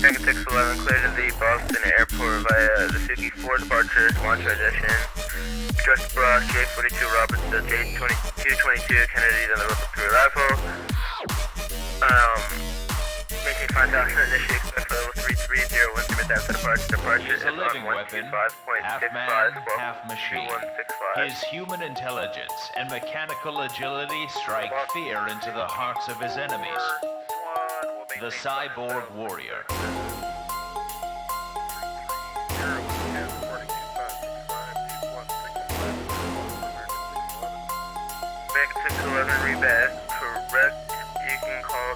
American 611, clear to the Boston airport via the Suki 4 departure, launch transition. Just Brock, J42 Roberts to J2222, Kennedy on the road for arrival. Maintain 5,000, initially expect level 330, 1 submit that for departure is on 125.65, half machine. His human intelligence and mechanical agility strike fear into the hearts of his enemies. The Cyborg Warrior. American 611, reback, correct. You can call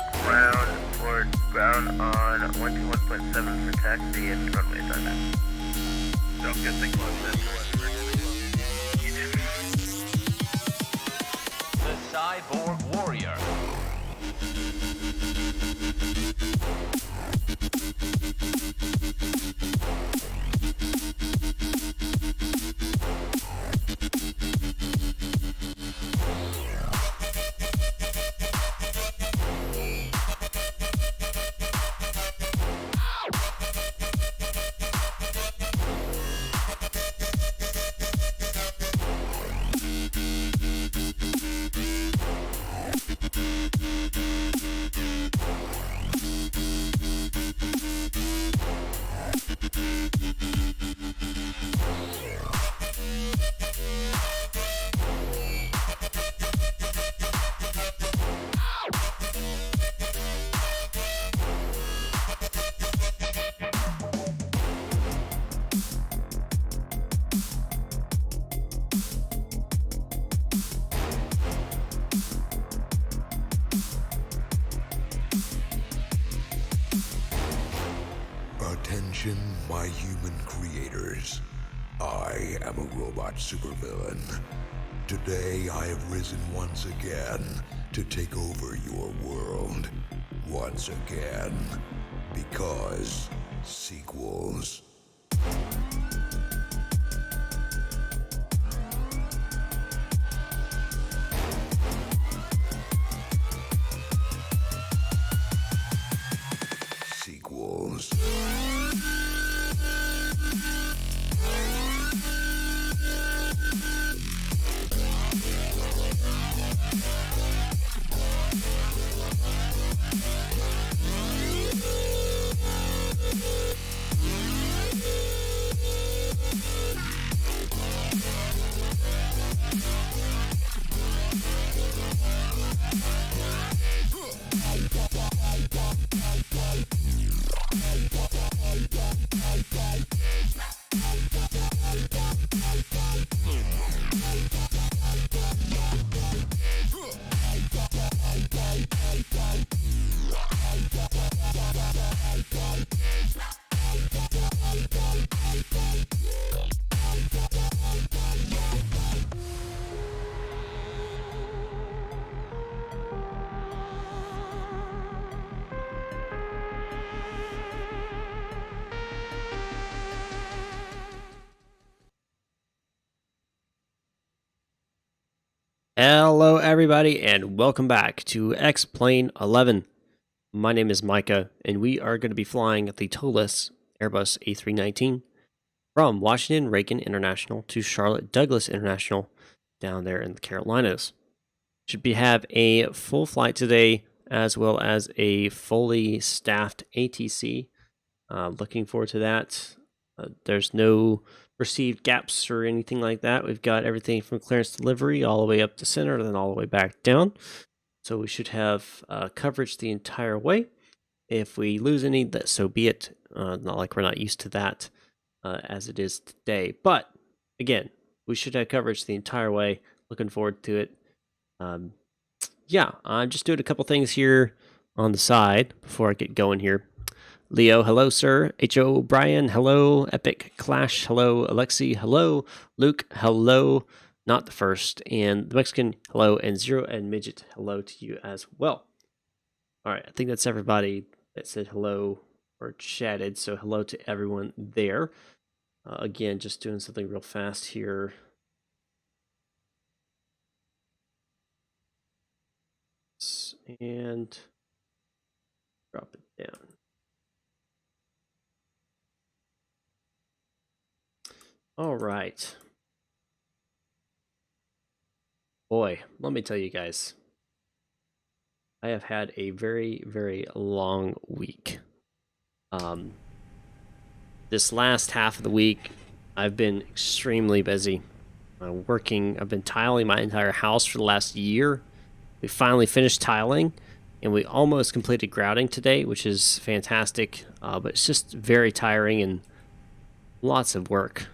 ground on 121.7 for taxi and runway time. Don't get the The Cyborg Warrior. Attention, my human creators. I am a robot supervillain. Today I have risen once again to take over your world. Once again. Because sequels. Sequels. Hello everybody and welcome back to X-Plane 11. My name is Micah and we are going to be flying the tow-less Airbus A319 from Washington Reagan International to Charlotte Douglas International down there in the Carolinas. Should have a full flight today as well as a fully staffed ATC. Looking forward to that. There's no perceived gaps or anything like that. We've got everything from clearance delivery all the way up to center and then all the way back down. So we should have coverage the entire way. If we lose any, so be it. Not like we're not used to that as it is today. But again, we should have coverage the entire way. Looking forward to it. Yeah, I'm just doing a couple things here on the side before I get going here. Leo, hello, sir. H.O. Brian, hello. Epic Clash, hello. Alexi, hello. Luke, hello. Not the first. And the Mexican, hello. And Zero and Midget, hello to you as well. All right, I think that's everybody that said hello or chatted. So hello to everyone there. Again, just doing something real fast here. And drop it down. All right. Boy, let me tell you guys. I have had a very, very long week. This last half of the week, I've been extremely busy. I've been tiling my entire house for the last year. We finally finished tiling, and we almost completed grouting today, which is fantastic. But it's just very tiring and lots of work.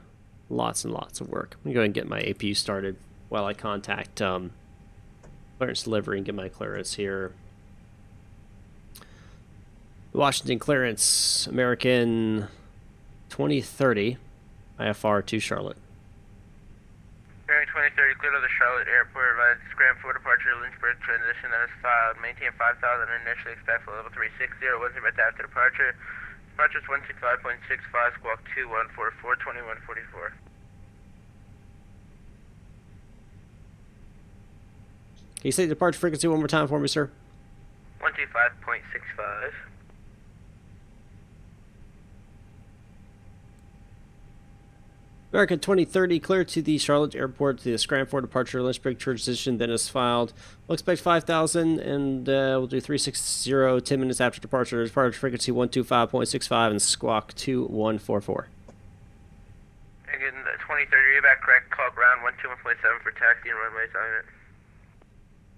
Lots and lots of work. I'm going to go ahead and get my APU started while I contact clearance delivery and get my clearance here. Washington clearance, American 2030, IFR to Charlotte. Bearing 2030, clear to the Charlotte Airport, advise scram for departure, Lynchburg transition that is filed. Maintain 5,000 initially expect for level 360, 1 minutes after departure. Departure is 125.65, squawk 2144, 2144. Can you say departure frequency one more time for me, sir? 125.65. American 2030, clear to the Charlotte Airport to the scram for departure, Lynchburg transition, then is filed. We'll expect 5,000, and we'll do 360, 10 minutes after departure. Departure frequency 125.65 and squawk 2144. Again, 2030, back correct, call ground 121.7 for taxi and runway assignment.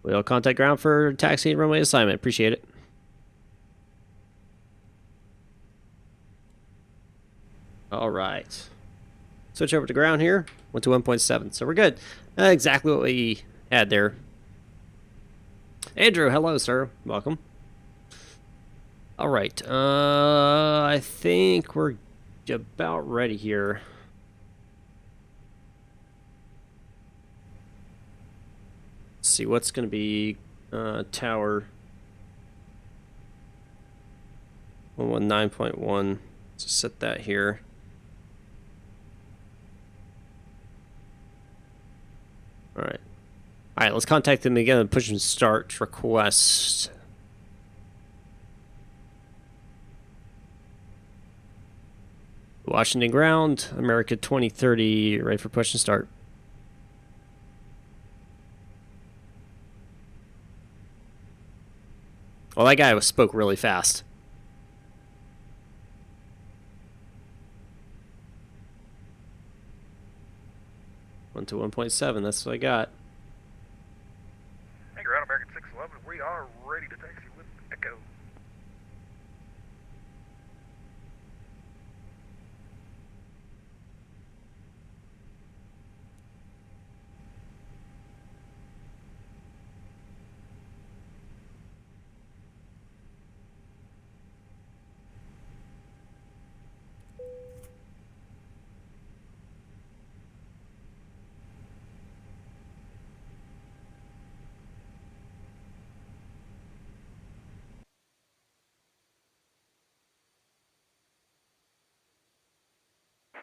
We'll contact ground for taxi and runway assignment. Appreciate it. All right. Switch over to ground here. Went to 1.7. So we're good. Exactly what we had there. Andrew, hello, sir. Welcome. All right. I think we're about ready here. Let's see what's going to be tower 119.1. Let's set that here. All right, let's contact them again and push them start request. Washington ground, America 2030, ready for push and start. Well, that guy spoke really fast. Went to 1.7, that's what I got. Hey, ground American 611, we are ready to taxi with Echo.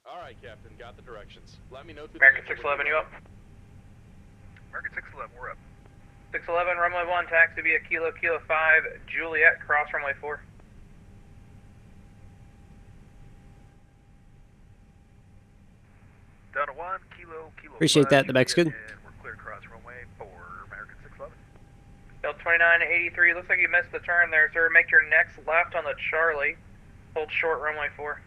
All right, Captain, got the directions. Let me know through American 611, you up? American 611, we're up. 611, runway 1, taxi via Kilo 5, Juliet, cross runway 4. Down to 1, Kilo Appreciate 5, that, the back's good. And we're clear across runway 4, American 611. Delta 2983, looks like you missed the turn there, sir. Make your next left on the Charlie. Hold short runway 4.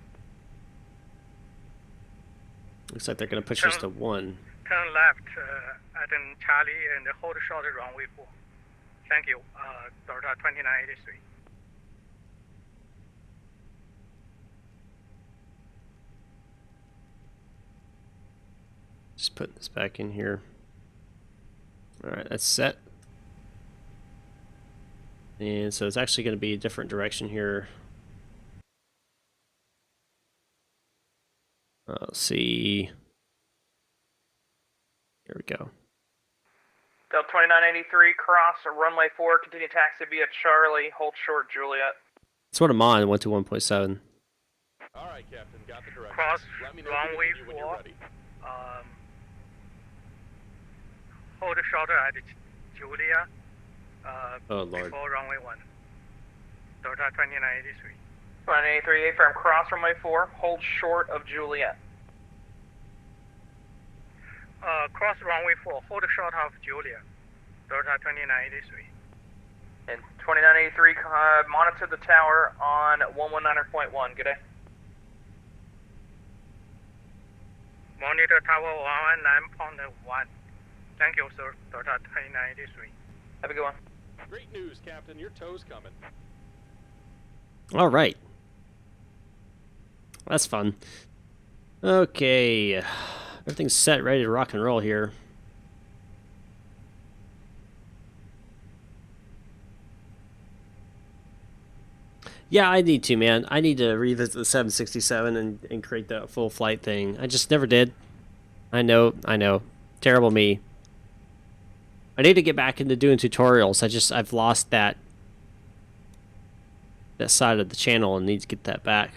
Looks like they're going to push us to 1. Turn left at Charlie and hold short runway 4. Thank you, Delta 2983. Just putting this back in here. All right, that's set. And so it's actually going to be a different direction here. Let's see. Here we go. Delta 2983, cross runway 4, continue taxi via Charlie, hold short Juliet. That's what I'm on, went to 1.7. All right, Captain, got the directions. Cross Let me know runway when you're 4. ready. Hold short at Julia. Oh, Lord. Before runway 1. Delta 2983. 2983, affirm, cross runway 4, hold short of Juliet. Cross runway 4, hold short of Julia, Delta 2983. And 2983, monitor the tower on 119.1. Good day. Monitor tower 119.1. Thank you, sir. Delta 2983. Have a good one. Great news, Captain. Your tow's coming. All right. That's fun. Okay. Everything's set, ready to rock and roll here. Yeah, I need to, man. I need to revisit the 767 and create that full flight thing. I just never did. I know. Terrible me. I need to get back into doing tutorials. I've lost that side of the channel and need to get that back.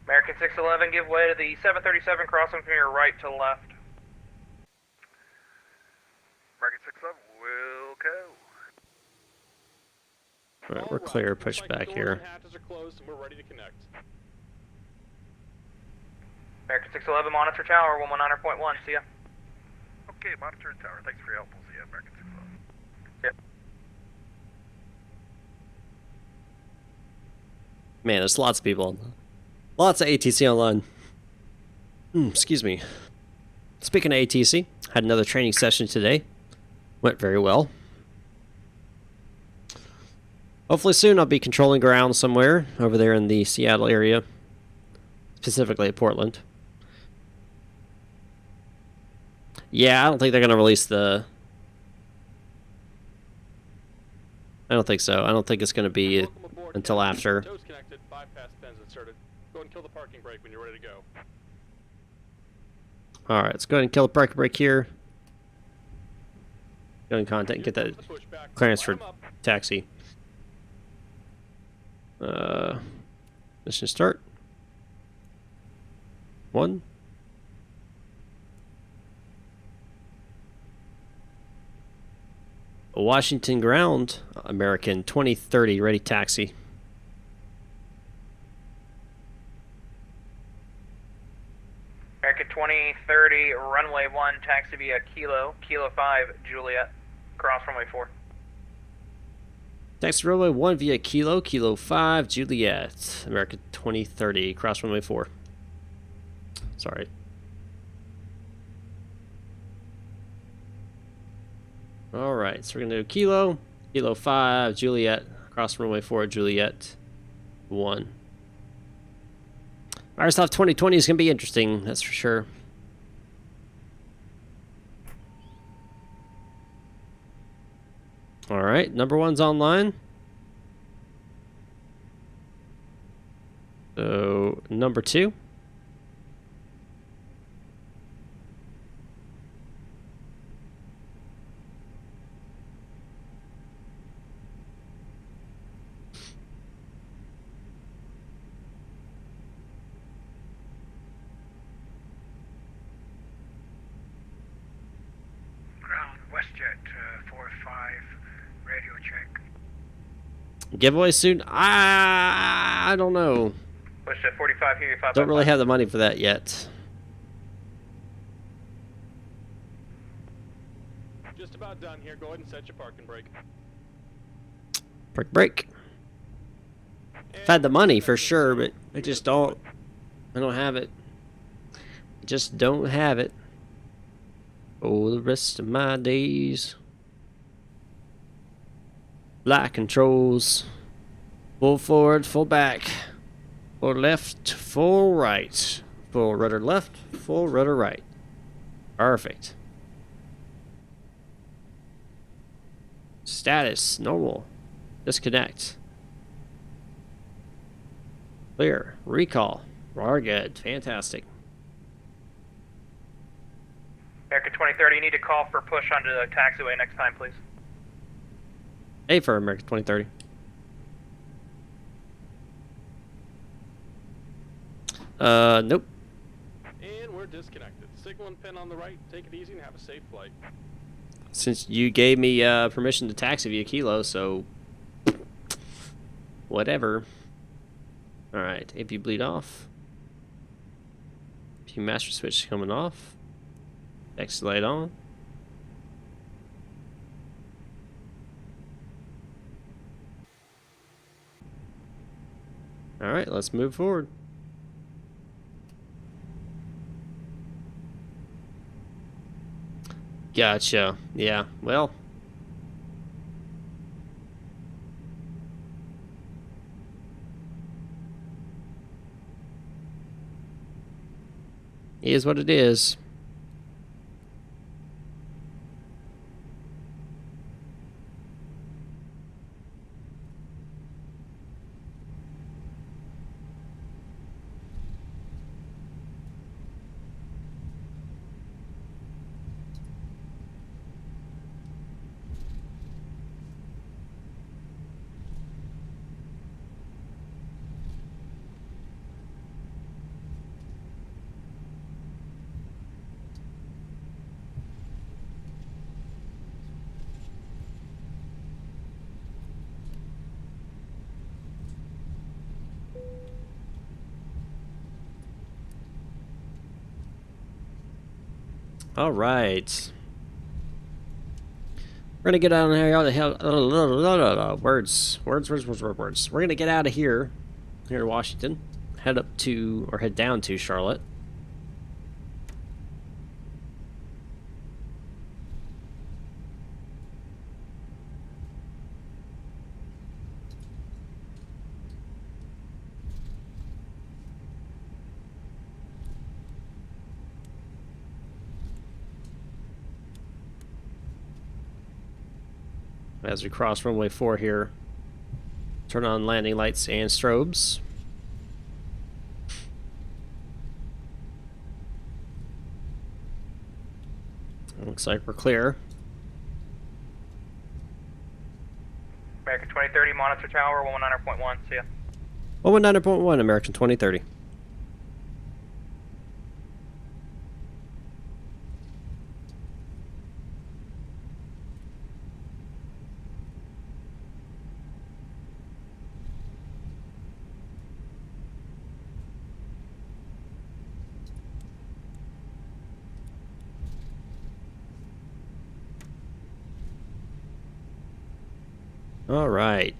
American 611, give way to the 737 crossing from your right to left. American 611 will go. All right, we're clear. Push back here. Hatches are closed and we're ready to connect. American 611, monitor tower 119.1. See ya. Okay, monitor tower. Thanks for your help. We'll see you, American 611. Yep. Man, there's lots of people. Lots of ATC online. Excuse me. Speaking of ATC, had another training session today. Went very well. Hopefully soon I'll be controlling ground somewhere over there in the Seattle area. Specifically at Portland. Yeah, I don't think they're going to release the... I don't think so. I don't think it's going to be until after. Tow's connected, bypass pins inserted. Go ahead and kill the parking brake when you're ready to go. Alright, let's go ahead and kill the parking brake here. Go in contact and get that clearance for taxi. Mission start. 1. Washington ground, American 2030, ready taxi. American 2030, runway 1, taxi via Kilo 5, Juliet, cross runway 4. Taxi runway 1 via Kilo 5, Juliet, American 2030, cross runway 4. Sorry. Alright, so we're going to do Kilo 5, Juliet, cross runway 4, Juliet 1. Microsoft 2020 is going to be interesting, that's for sure. Alright, number 1's online. So, number 2. WestJet 45, radio check. Giveaway soon? I don't know. WestJet 45 here, 5. Don't really have the money for that yet. Just about done here. Go ahead and set your parking brake. Park break. I've had the money for sure, but I just don't. I don't have it. I just don't have it. Oh, the rest of my days. Flight controls. Full forward, full back. Full left, full right. Full rudder left, full rudder right. Perfect. Status, normal. Disconnect. Clear. Recall. We're good. Fantastic. American 2030, you need to call for push onto the taxiway next time, please. A for American 2030. Nope. And we're disconnected. Signal and pin on the right. Take it easy and have a safe flight. Since you gave me permission to taxi via Kilo, so whatever. Alright, if you bleed off. Team master switch coming off. Exit light on. Alright, let's move forward. Gotcha. Yeah, well. Is what it is. All right. We're gonna get out of here. Words. We're gonna get out of here to Washington. Head up to, or head down to Charlotte. As we cross runway 4 here, turn on landing lights and strobes. Looks like we're clear. American 2030, monitor tower, 119.1, see ya. 119.1, American 2030. All right.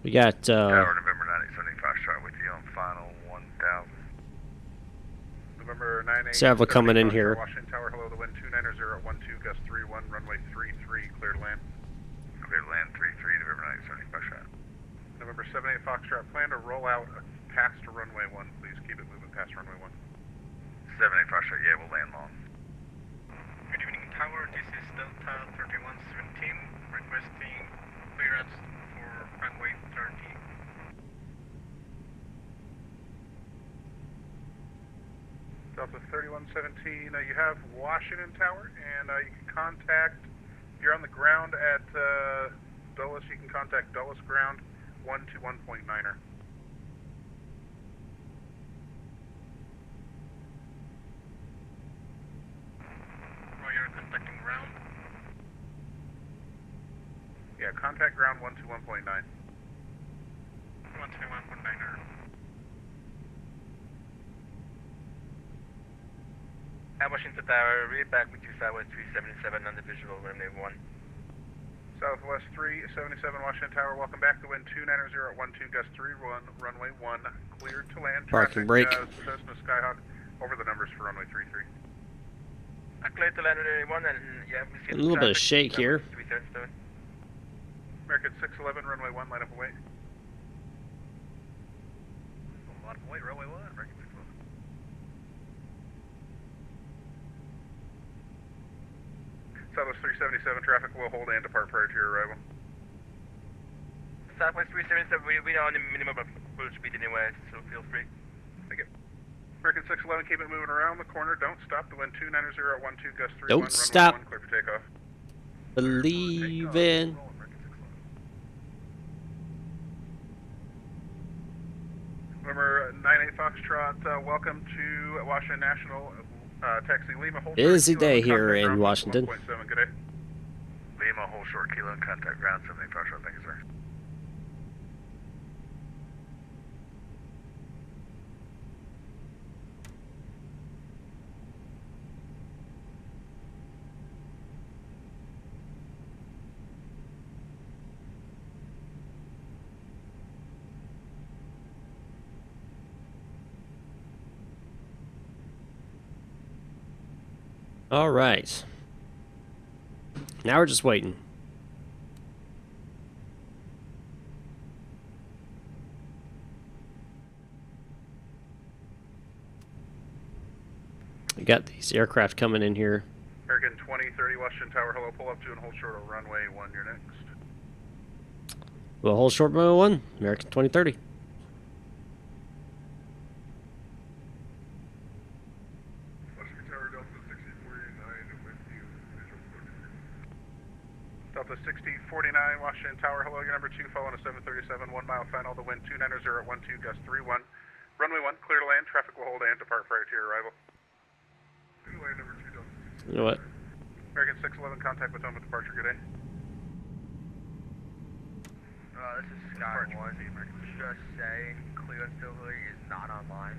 We got Tower, November 975, start with you on final 1000. November 98. several coming in here. Washington Tower, hello, the wind 290 at 12, gust 31, runway 33, clear to land. Clear to land 33, November 975, shot. November 78 Foxtrot, plan to roll out past runway 1, please keep it moving past runway 1. 78 Foxtrot, yeah, we'll land long. Good evening, Tower. This is Delta 3117 requesting clearance for runway 30. Delta 3117, you have Washington Tower, and you can contact, if you're on the ground at Dulles, you can contact Dulles Ground 121.9er. You're contacting ground. Yeah, contact ground 121.9. 121.9er. Washington Tower, read back with you, Southwest 377 on the visual, runway 1. Southwest 377 Washington Tower, welcome back to wind 290 at 12, gust 31, runway 1, cleared to land. Parking brake. Cessna Skyhawk, over the numbers for runway 33. Cleared to land runway 1, and yeah, we see A little bit of shake here. American 611, runway 1, line up and wait. Line up and wait, runway 1, American 611. Southwest 377 traffic will hold and depart prior to your arrival. Southwest 377, we are on the minimum of cruise speed anyway, so feel free. Thank you. American 611, keep it moving around the corner. Don't stop. The wind 290 at 12, gust 31. Don't stop. 1, clear for takeoff. Believe in. November 98 Foxtrot, welcome to Washington National. Taxi Lima, hold Busy short, day kilo, here contact in ground, Washington. 1.7, good day. Lima, hold short, kilo, and contact ground 78 Foxtrot, thank you, sir. All right. Now we're just waiting. We got these aircraft coming in here. American 2030 Washington Tower, hello, pull up to and hold short of runway 1, you're next. We'll hold short runway 1, American 2030. Washington Tower, Delta 6049 with you, Delta 6049, Washington Tower, hello, your number 2, following a 737, 1 mile final, the wind 290 at 12, gust 31. Runway 1, clear to land, traffic will hold and depart prior to your arrival. Runway number 2, Delta 60. You know what? American 611, contact Potomac departure, good day. This is Sky 1. Just saying, clearance delivery is not online.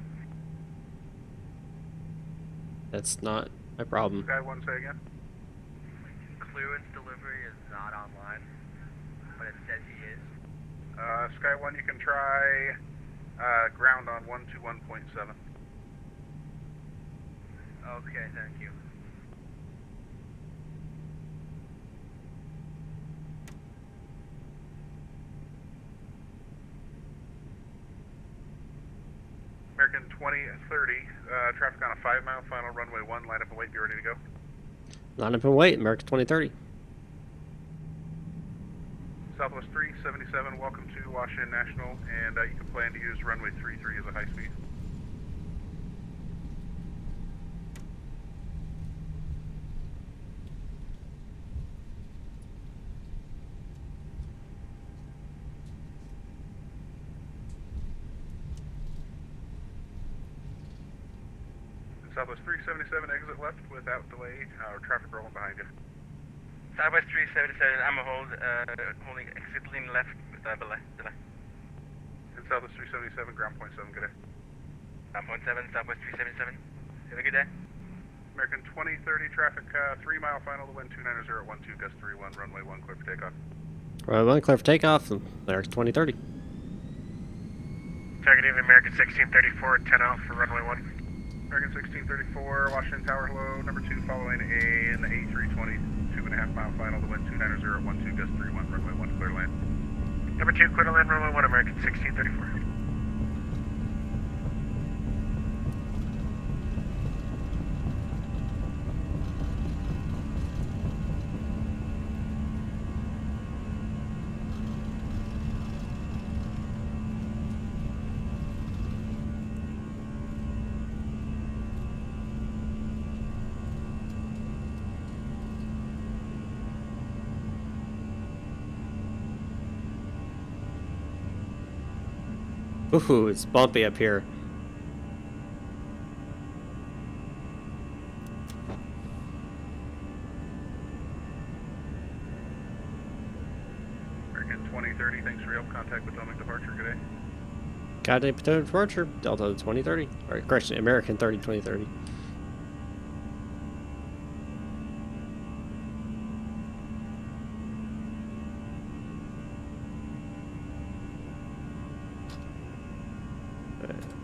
That's not my problem. Sky 1, say again. Clearance delivery is not online, but it says he is. Sky 1, you can try ground on 121.7. Okay, thank you. American 2030, traffic on a 5-mile final, runway 1, line up and wait, be ready to go. Line up and wait, American 2030. Southwest 377, welcome to Washington National, and you can plan to use runway 33 as a high speed. Southwest 377, exit left without delay, traffic rolling behind you. Southwest 377, I'm holding exit lane left without delay. And Southwest 377, ground point 7, good day. Ground point 7, Southwest 377. Have a good day. American 2030, traffic 3-mile final, the wind 290 at 12, gust 31, runway 1, clear for takeoff. Runway 1, clear for takeoff, American 2030. Targeting American 1634, 10 out for runway 1. American 1634, Washington Tower, hello, number 2, following an A320, 2.5-mile final, the wind 290 at 12, gust 31, runway 1, clear to land. Number 2, clear to land, runway 1, American 1634. Ooh, it's bumpy up here. American 2030, thanks for your help. Contact Potomac departure, good day. Goddamn Potomac departure, Delta 2030. Or correction, American 2030.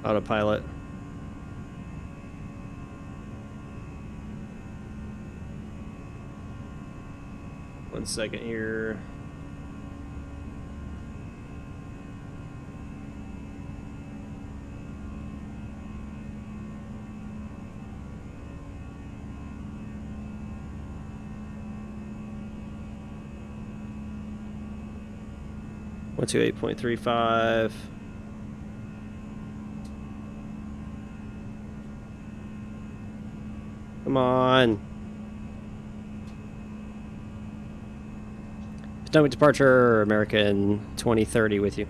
Autopilot. One second here. One two 8.35. Come on. Potomac departure, American 2030 with you.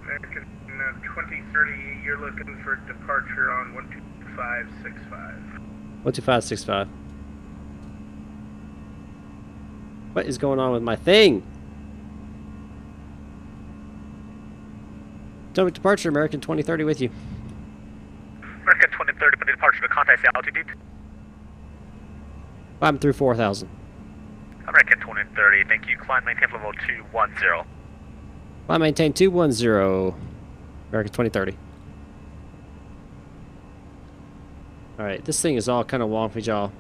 American 2030, you're looking for departure on 12565. 12565. What is going on with my thing? Potomac departure, American 2030 with you. American 2030, for departure to contact the altitude. Climb through 4,000. American 2030, thank you. Climb maintain level 210. Climb maintain 210. American 2030. Alright, this thing is all kind of wonky, y'all.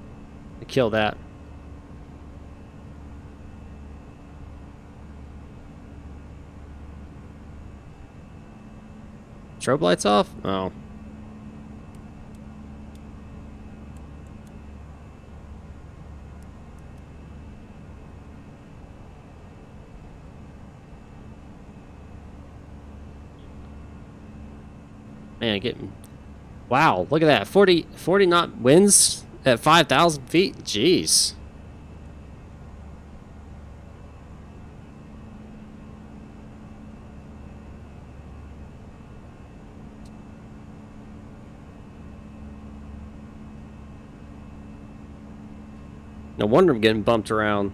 Kill that. Strobe lights off? Oh. Man, getting... Wow, look at that. 40 knot winds at 5,000 feet? Jeez. No wonder I'm getting bumped around.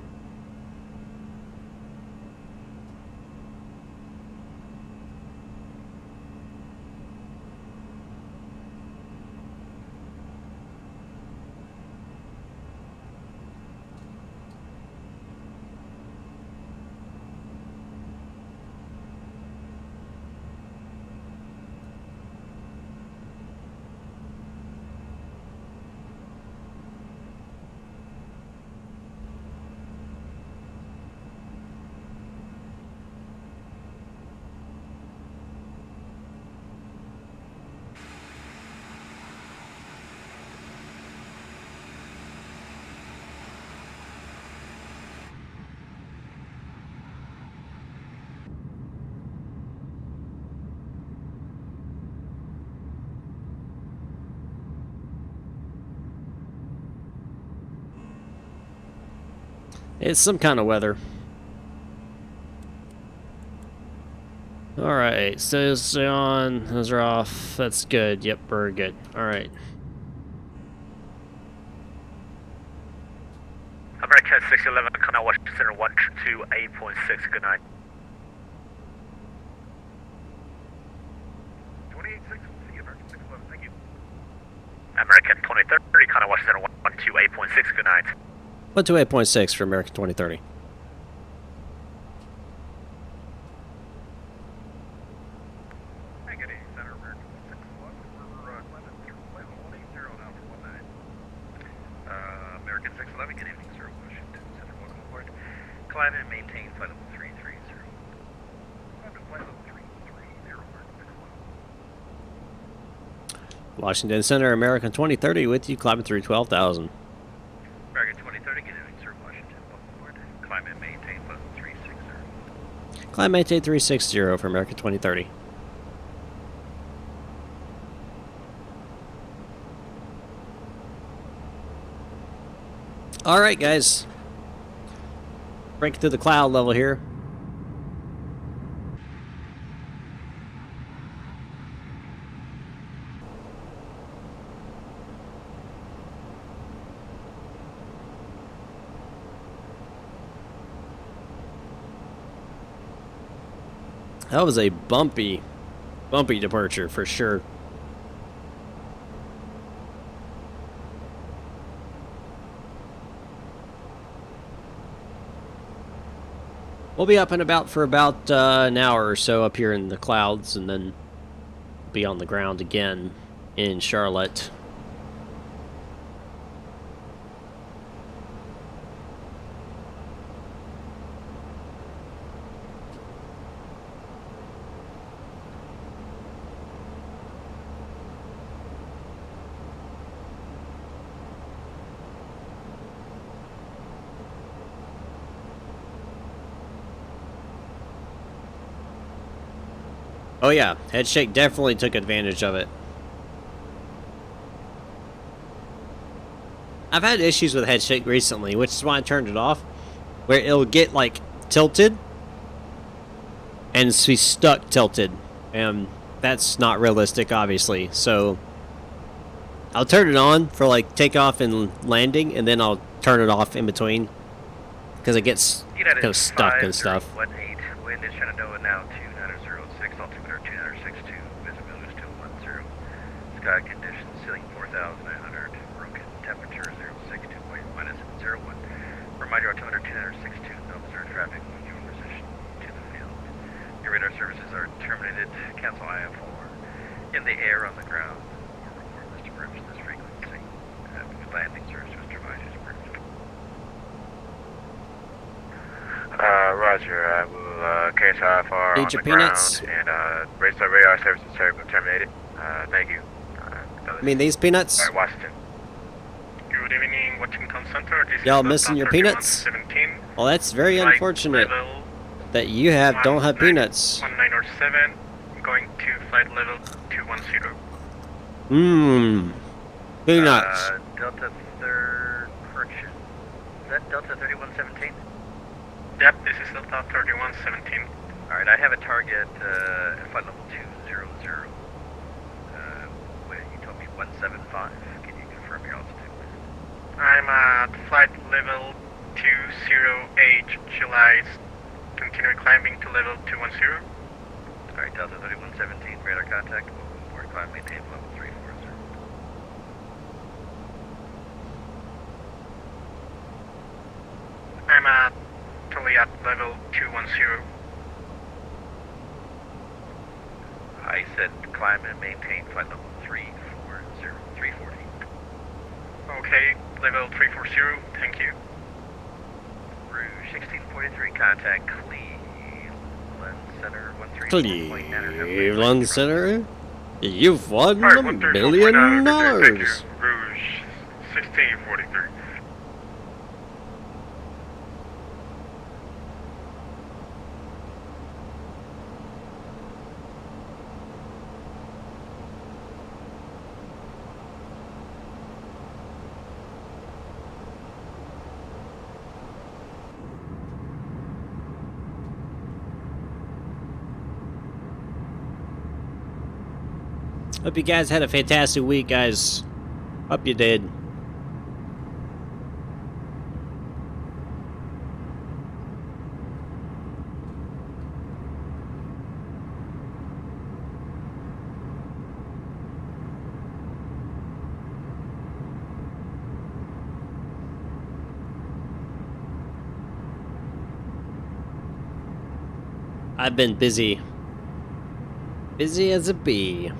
It's some kind of weather. Alright, so on, those are off. That's good. Yep, we're good. Alright. American 611, Canal Washington Center 128.6, good night. 28.6, see you, American 611, thank you. American 2030, Canal Washington Center 128.6, good night. 128.6 for American 2030. Hey, good evening, Center American 611. We're climbing through flight level 180 now for 19. American 611, good evening, sir. Washington Center, welcome aboard. Climb and maintain flight level 330. Climb to flight level 330, American 611. Washington Center, American 2030 with you, climbing through 12,000. American 2030, good evening, sir. Washington, welcome aboard. Climb and maintain flight level 360. Climb maintain 360 for American 2030. Alright, guys. Breaking through the cloud level here. That was a bumpy departure for sure. We'll be up and about for about an hour or so up here in the clouds, and then be on the ground again in Charlotte. Oh yeah, Headshake definitely took advantage of it. I've had issues with Headshake recently, which is why I turned it off, where it'll get like tilted and be stuck tilted, and that's not realistic, obviously. So I'll turn it on for like takeoff and landing, and then I'll turn it off in between because it gets kind of stuck and stuff. 18, wind is Shenandoah now 2906, altimeter 2962, visibility is 210. Sky conditions, ceiling 4,900, broken temperature 06, dew point minus 01. Reminder, altimeter 2962, no observed traffic moving your position to the field. Your radar services are terminated, cancel IF4. In the air, on the ground, or report this approach this frequency. landing, sir. Just remind you, approved. Roger. I will carry IFR Eat on your the peanuts. ground and raise our radar services terminated. Thank you. I mean, these peanuts? Alright, Washington. Good evening, Washington Center. This Y'all is missing your peanuts? 3117. Well, that's very Flight unfortunate level that you don't have peanuts. 1907, going to flight level 210. Mmm. Peanuts. Delta 3rd, correction. Is that Delta 3117? Yep, this is Delta 3117. Alright, I have a target at flight level 200. Wait, you told me 175. Can you confirm your altitude, please? I'm at flight level 20H, July. Continue climbing to level 210. Alright, Delta 3117, radar contact. Moving forward, climb, maintain level 340. I'm actually at level 210. I said climb and maintain flight level 340. Okay, level 340, thank you. Rouge 1643, contact Cleveland Center 134.9. Cleveland Center? You've won Alright, $1 billion. Thank you. Rouge 1643. Hope you guys had a fantastic week, guys. Hope you did. I've been busy. Busy as a bee.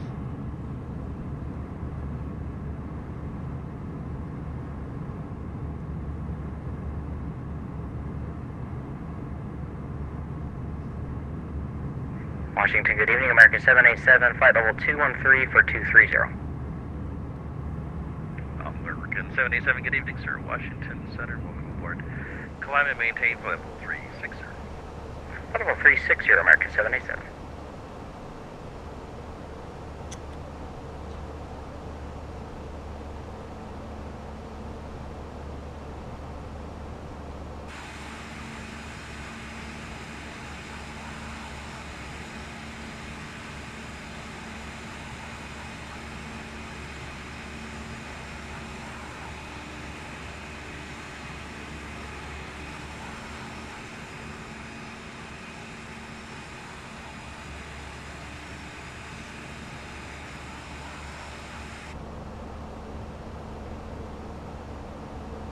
Washington, good evening. American 787, flight level 213 for 230. American 787, good evening, sir. Washington Center, welcome aboard. Climb and maintain flight level 360. Flight level 360, American 787.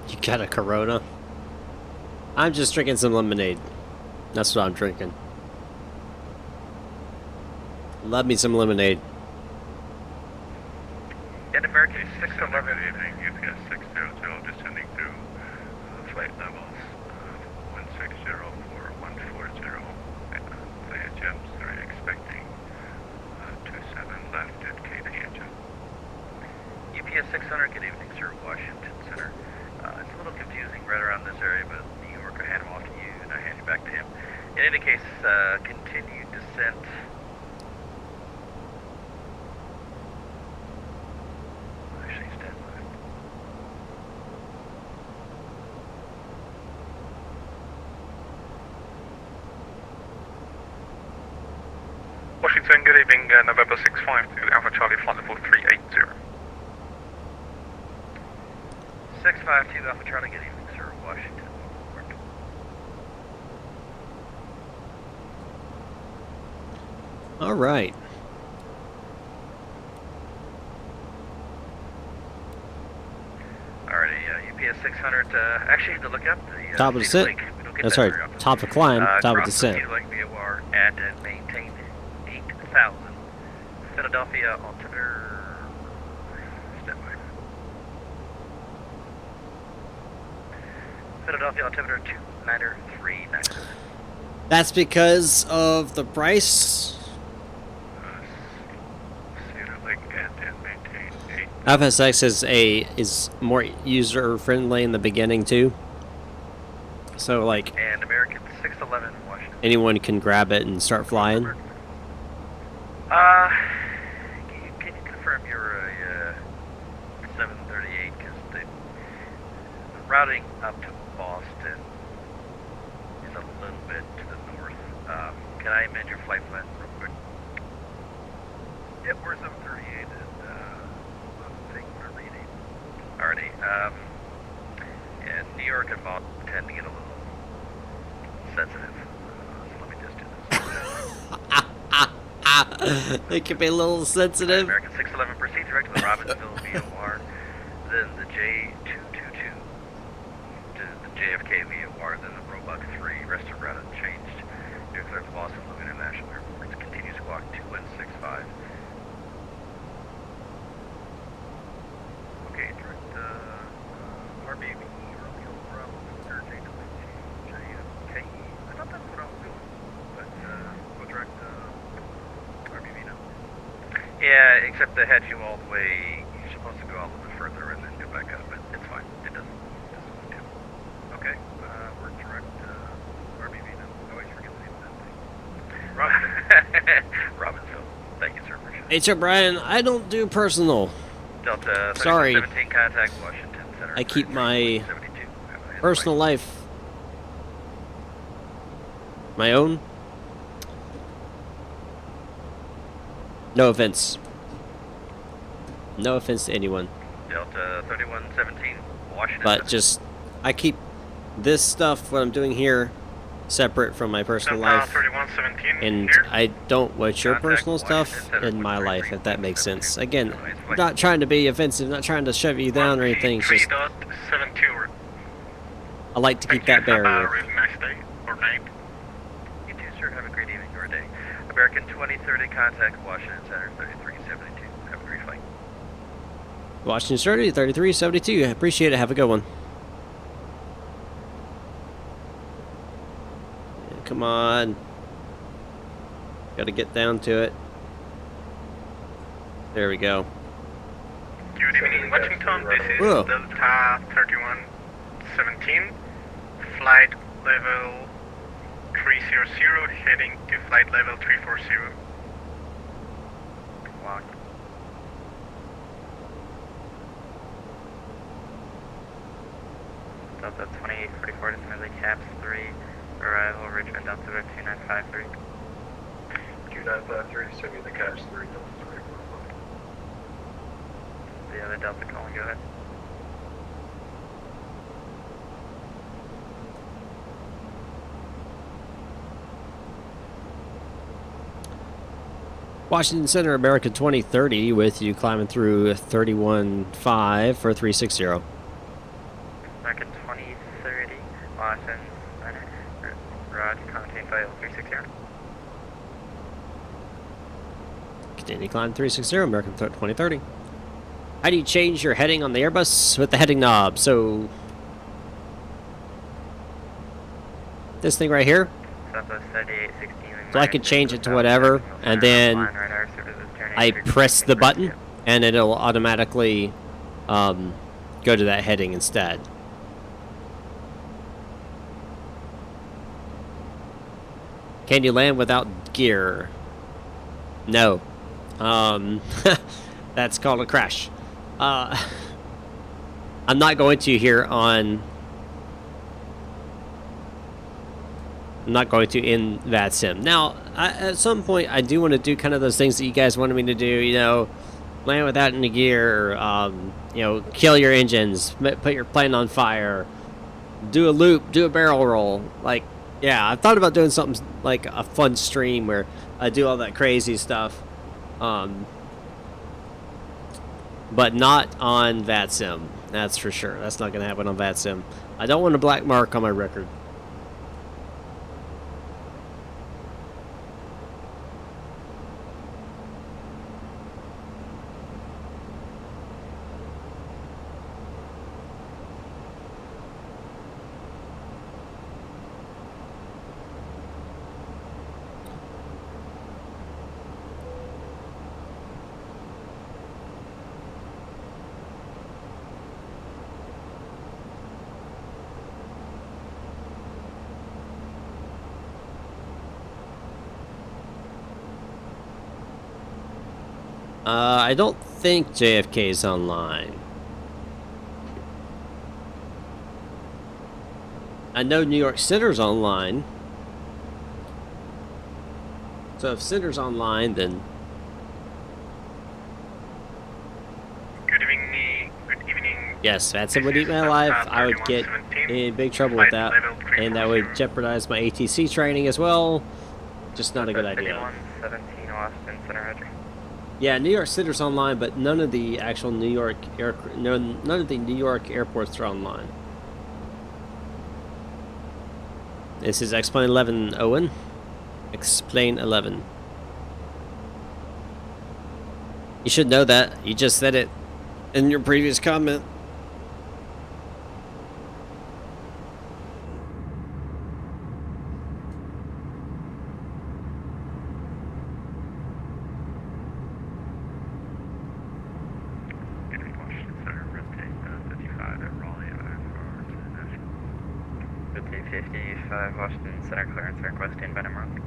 You got a Corona? I'm just drinking some lemonade. That's what I'm drinking. Love me some lemonade. And American 611, good evening. UPS 600, descending through flight levels 160 for 140. Clear gems are expecting 27 left at KTH. UPS 600, good evening, sir. Washington Center. It's a little confusing right around this area, but New York, I hand him off to you, and I hand you back to him. In any case, continued descent. Actually, stand by. Washington, good evening, November 652, Alpha Charlie, flight level 380. 652 Alpha Charlie, good evening, sir. Washington. All right. Alrighty, UPS 600, actually, to look up the Top of descent. That's right. Top of climb, top of descent. Like VOR and maintain 8,000. Philadelphia altimeter. Stand by. Philadelphia altimeter 293. That's because of the price. FSX is more user friendly in the beginning too. So like, and American 611 Washington. Anyone can grab it and start flying. Can you confirm you're a 738? Because the routing up to Boston is a little bit to the north. Can I amend your flight plan real quick? Yep, we're 738 and taking our reading. Alrighty. And New York and Boston tend to get a little sensitive. So let me just do this. It can be a little sensitive. American 611 proceed direct to the Robbinsville VOR, then the J222 to the JFK VOR, then the Roebuck 3, rest of route unchanged. New clear to Boston Logan International Airport. Continue squawk 2165. Okay, direct RBB, Romeo Bravo, J22, JFK. I thought that's what I was doing, but we'll direct RBB now. Yeah, except they had you all the way. You're supposed to go a little bit further and then go back up, but it's fine. It doesn't want to. Okay, we're direct RBB now. I always forget the name of that thing. Robbinsville. Thank you, sir. Appreciate it. Hey, Sir Brian, I don't do personal. Delta Sorry. 17 contact Washington Center. I keep my 72. personal life my own. No offense. No offense to anyone. Delta 3117 Washington. But just, I keep this stuff, what I'm doing here, separate from my personal life. 3117 And here. I don't want your personal stuff in my life, if that makes sense. Again, I'm not trying to be offensive, not trying to shove you down or anything. It's just, 3.72. I like to keep that Have a barrier. really nice day or night. You too, sir. Have a great evening or day. American 2030 contact Washington Center 3372. Have a great flight. Washington 30, 3372. I appreciate it. Have a good one. Yeah, come on. Gotta get down to it. There we go. Good evening, Washington. This is Whoa. Delta 3117. Flight level 300, heading to flight level 340. Walk. Delta 2844 to Smedley Caps 3, arrival Richmond Delta 2953. 2953, send me the Caps 3, Delta 344. The other Delta calling, go ahead. Washington Center, America 2030, with you climbing through 31.5 for 360. American 2030, Washington Center, Roger, contact file 360. Continue climb 360, American 2030. How do you change your heading on the Airbus? With the heading knob. So, this thing right here. Southwest 3816. So I could change it to whatever, and then I press the button, and it'll automatically go to that heading instead. Can you land without gear? No. That's called a crash. I'm not going to here on... I'm not going to in that sim. Now, at some point, I do want to do kind of those things that you guys wanted me to do, you know, land without any gear, you know, kill your engines, put your plane on fire, do a loop, do a barrel roll. Like, yeah, I've thought about doing something like a fun stream where I do all that crazy stuff, but not on that sim. That's for sure. That's not going to happen on that sim. I don't want a black mark on my record. I don't think JFK is online. I know New York Center's online. So if Center's online, then... Good evening. Good evening. Yes, if that someone would eat my life, I would get in big trouble with that. And that would jeopardize my ATC training as well. Just not a good idea. 5117 Austin Center, Roger. Yeah, New York Center's online, but none of the actual New York none of the New York airports are online. This is X-Plane 11, Owen. X-Plane 11. You should know that. You just said it in your previous comment. Washington Center clearance request in Benham Road.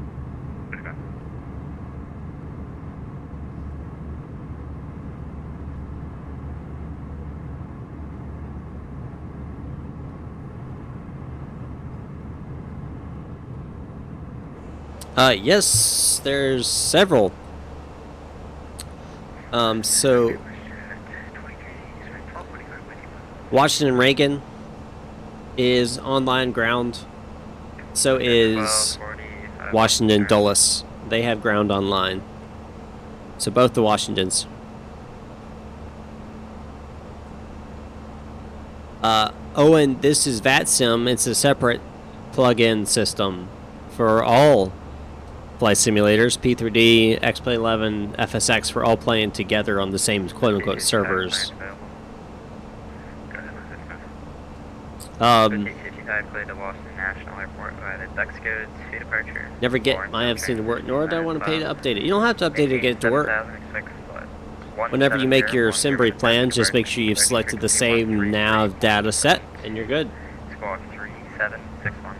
Yes, there's several. So Washington Reagan is online ground. So is Washington Dulles. They have ground online. So both the Washingtons. Owen, this is VATSIM. It's a separate plug-in system for all flight simulators. P3D, X-Plane 11, FSX, we're all playing together on the same quote-unquote servers. Never get my FC to work, nor do I want to pay to update it. You don't have to update it to get it to work. Whenever you make your SimBrief plan, just make sure you've selected the same nav data set, and you're good. Squawk 3761.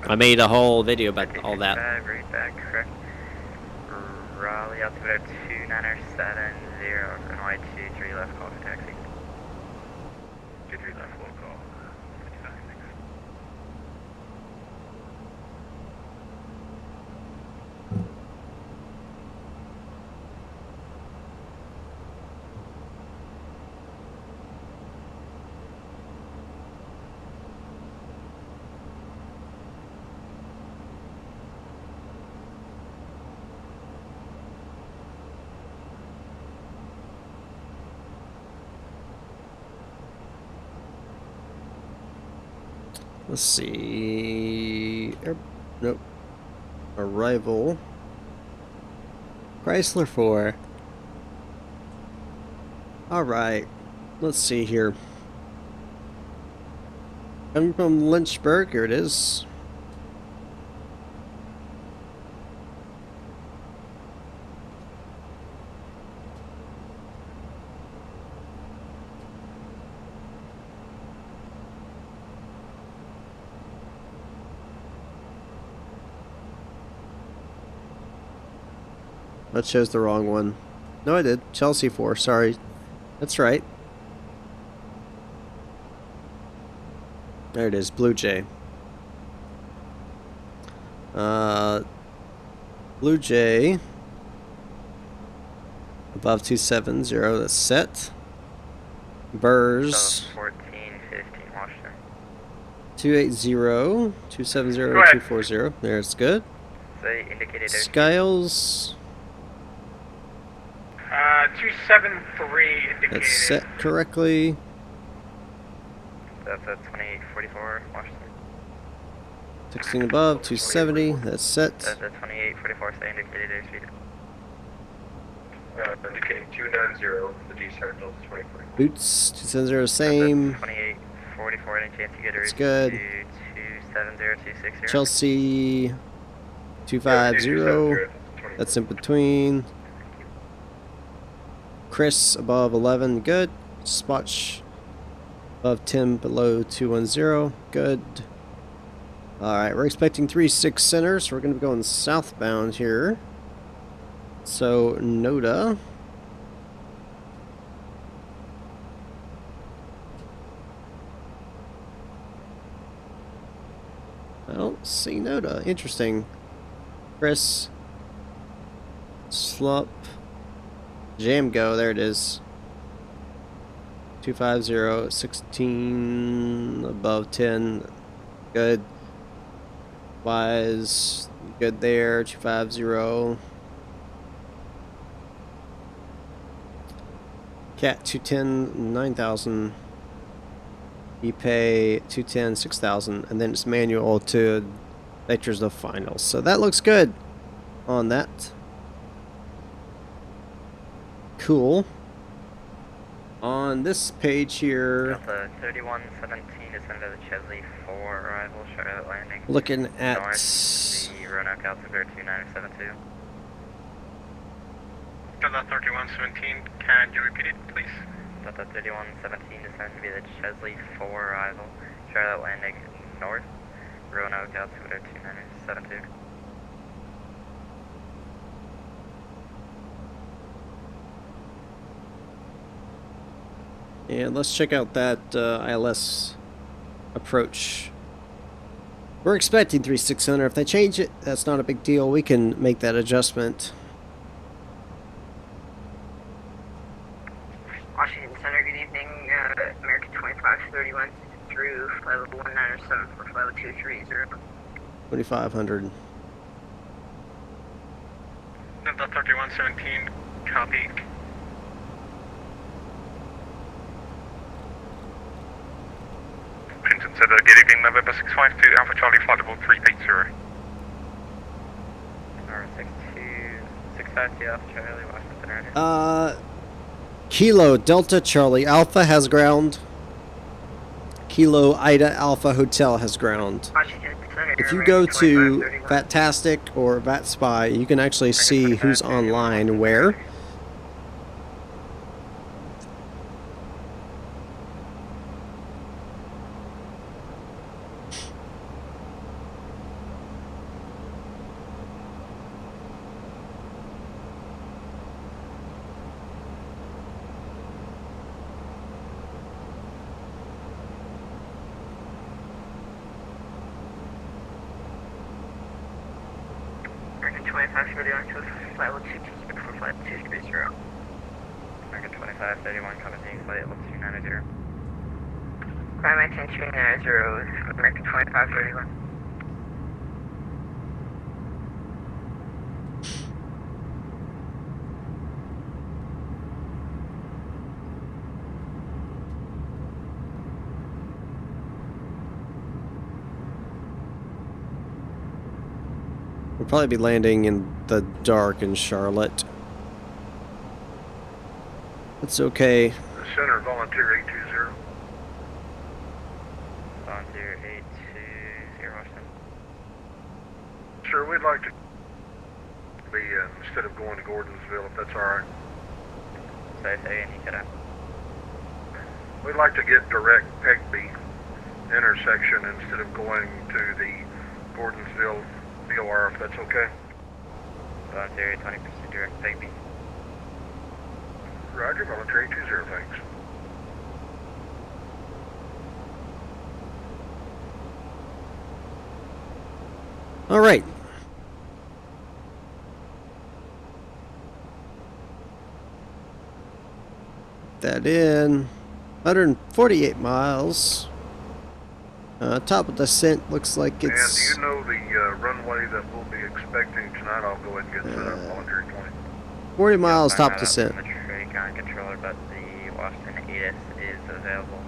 I made a whole video about all that. Right back, correct. Raleigh altimeter 2970, runway 23 left, call for taxi. 23 left, full call. 59, thanks. Let's see. Nope. Arrival. Chrysler 4. Alright. Let's see here. Coming from Lynchburg. Here it is. That shows the wrong one. No, I did. Chelsea 4, sorry. That's right. There it is, Blue Jay. Blue Jay. Above 270, that's set. Burrs. 1415 Washington. 280, 270, 240. There's good. Say indicated. Skiles. 273 indicated. That's set correctly. That's at 2844 Washington. 16 above, 270, that's set. That's at 2844, say indicated airspeed. Indicating 290, the descent Delta 24. Boots, 270, same. 2844, any chance you get a That's good. 270, 260. Chelsea, 250, that's in between. Chris above 11, good. Spotch above 10, below 210, good. Alright, we're expecting 3-6 center, so we're going to be going southbound here. So, Noda. I don't see Noda. Interesting. Chris. Slump. Jam Go, there it is. 250, 16, above 10. Good. Wise, good there. 250. Cat 210, 9,000. You pay 210, 6,000, and then it's manual to Nature's the final. So that looks good on that. Cool. On this page here, Delta 3117 is under the Chesley 4 arrival, Charlotte landing. looking at North, the Roanoke altimeter 2972. Delta 3117, can you repeat it, please? Delta 3117 descend via the Chesley 4 arrival, Charlotte landing north, Roanoke altimeter 2972. and let's check out that ILS approach. We're expecting 3600. If they change it, that's not a big deal. We can make that adjustment. Washington Center, good evening. American 2531 through flight level 1907 for flight level 230. 2500. Delta 3117, copy. Washington Center, good evening, November 652, Alpha Charlie, flight level 380. Number 652, Alpha Charlie, Washington Center. Kilo Delta Charlie Alpha has ground. Kilo Ida Alpha Hotel has ground. Washington Center, If you American go to 2531. Vatastic or VatSpy, you can actually see who's online where. American 2531 to flight level 226 for flight 230. American 2531 coming to flight level 290. Climb 19290, American 2531. We'll probably be landing in the dark in Charlotte. It's okay. Center, volunteer 820. Volunteer 820 Washington. Sir, we'd like to be, instead of going to Gordonsville, if that's alright. Sorry, say again, you cut out. We'd like to get direct Pegby intersection instead of going to the Gordonsville VOR, if that's okay. Volunteer 20% direct Pegby. Roger, volunteer 820, thanks. All right. That in 148 miles. Top of descent looks like it's. And do you know the runway that we'll be expecting tonight? I'll go ahead and get set up, volunteer 20. 40 miles Find top out descent. from the Traycon controller, but the Washington ATIS is available.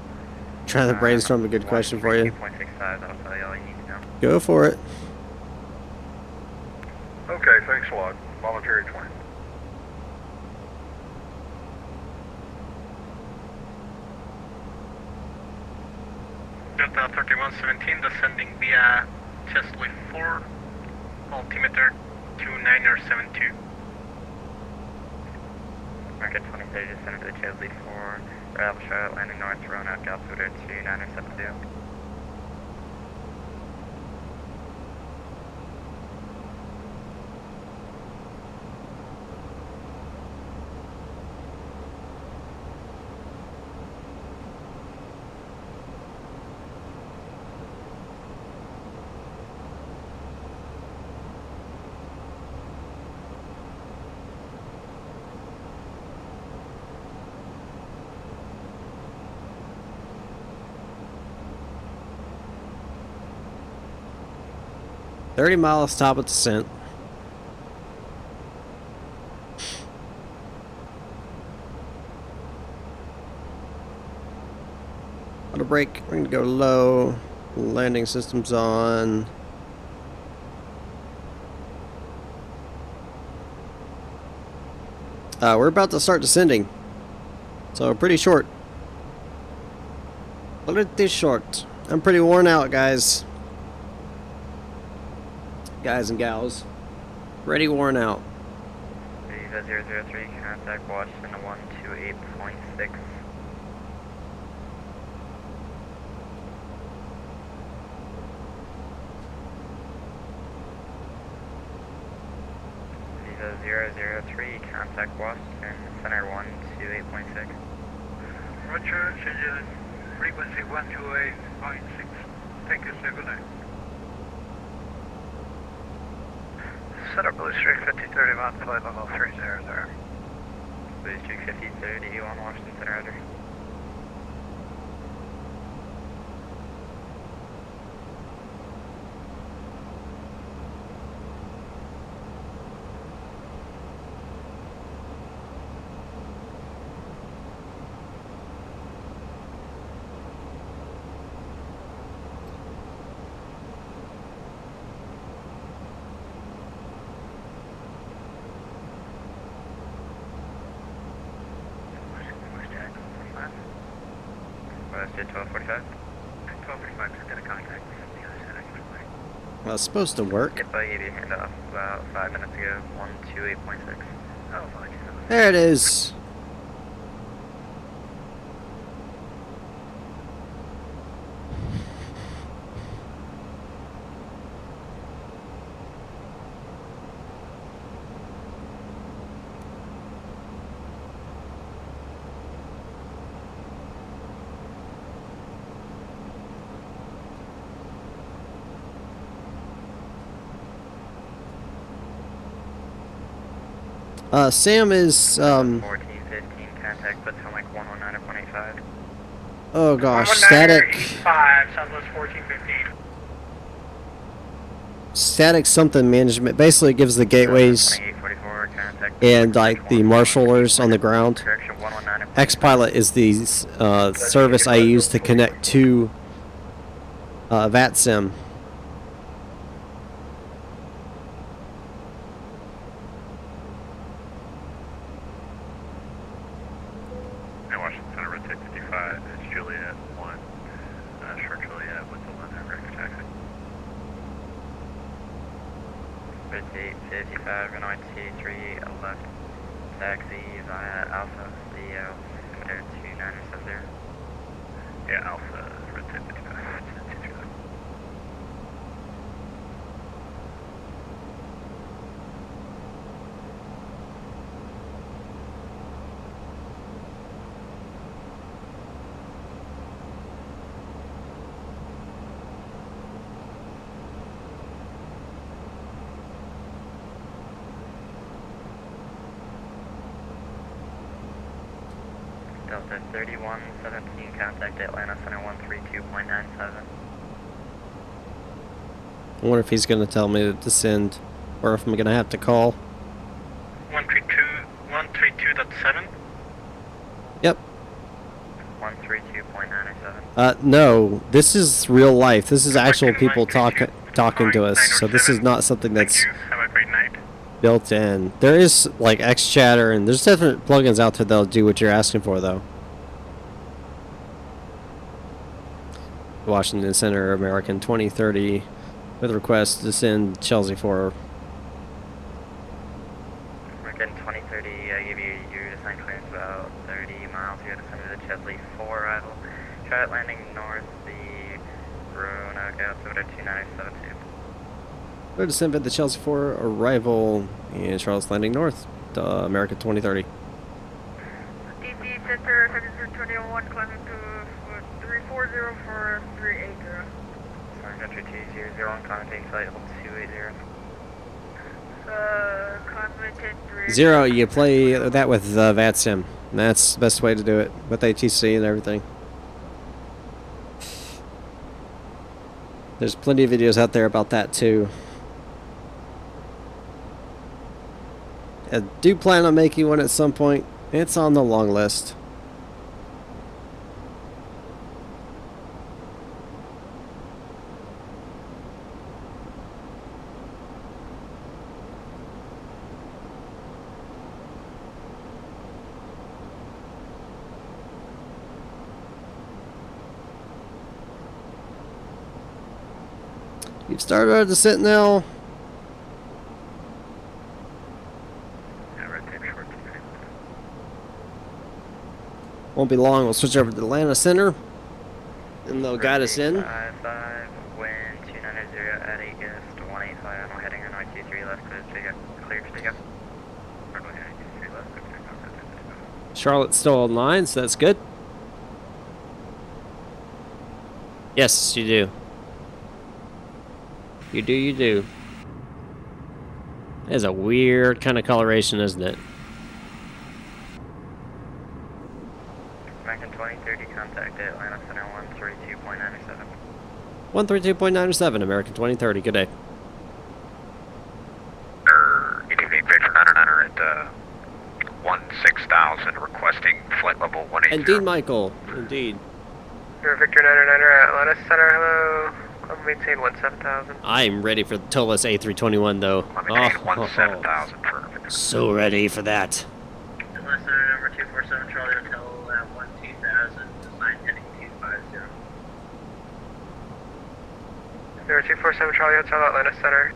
Trying to brainstorm a good question for you. 2.65, that'll tell you all you need to know. Go for it. Okay, thanks a lot. Volunteer 20. Delta 3117 descending via Chesley 4, altimeter 2972. Market 2030 descended to the Chesley 4, Alpha Charlotte landing north, Roanoke altimeter 2972. 30 miles top of descent. Auto brake, we're gonna go low. Landing system's on. We're about to start descending. So pretty short. Pretty short. I'm pretty worn out, guys. Guys and gals. Pretty worn out. Viva 003, contact Washington 128.6. Viva 003, contact Washington Center 128.6. Roger, change frequency 128.6. Thank you, sir. Good night. Center Blue Street 5031, flight level 300. Blue Street 5030 on Washington Center, Roger. West 1245. 1245, get a contact. The other side, I can play. Well, it's supposed to work. Yep, I gave you a handoff about 5 minutes ago, 128.6. Oh, apologies. There it is. Sam is 1415, contact Potomac 119.85. oh gosh, static 5, Southwest 1415. static something management. Basically it gives the gateways 2844, contact and like the marshallers on the ground. correction 119. Xpilot is the service I use to connect to VATSIM. Washington Center, red 55, it's Juliet 1, short Juliet with the London record taxi. Red 55, runway 23, left, taxi via Alpha, CEO, Commodore 2970. Yeah, Alpha, red 55, Delta 3117, contact Atlanta Center 132.97. I wonder if he's going to tell me to descend or if I'm going to have to call. 132.7? Yep. 132.97. No, this is real life. This is actual people talking to us. So this is not something that's Have a great night. built in. There is like X-Chatter and there's different plugins out there that'll do what you're asking for though. Washington Center, American 2030 with request to send Chelsea for American 2030, I give you your descent clearance about 30 miles. You descend to the Chesley 4 arrival. Try it landing north, the Roanoke altimeter 2972. Go descend at the Chelsea 4 arrival in Charles Landing North, American 2030. DC Center 7321, climbing to 340 for 380. Sorry, Country 200 on contact flight level 280. Climate 10-3. 0, you play that with VATSIM. That's the best way to do it with ATC and everything. There's plenty of videos out there about that too. I do plan on making one at some point. It's on the long list. You've started our descent now. Won't be long. We'll switch over to Atlanta Center, and they'll guide us in. 55, wind 290 at 8 gust, 185. I'm heading runway 23 left, clear to take off. Runway 23 left, clear to take off. Charlotte's still online, so that's good. Yes, you do. You do, you do. That is a weird kind of coloration, isn't it? American 2030, contact Atlanta Center 132.97. 132.97, American 2030, good day. Good evening, Victor 99er at 16,000, requesting flight level 180. Indeed, Michael, indeed. Victor 99er at Atlanta Center, hello. I'll maintain 17,000. I'm ready for the Tolis A321, though. Maintain 17,000 for Victor. So ready for that. Atlanta Center number 247 Charlie Hotel at 12,000, design heading 250. Number 247 Charlie Hotel, Atlanta Center.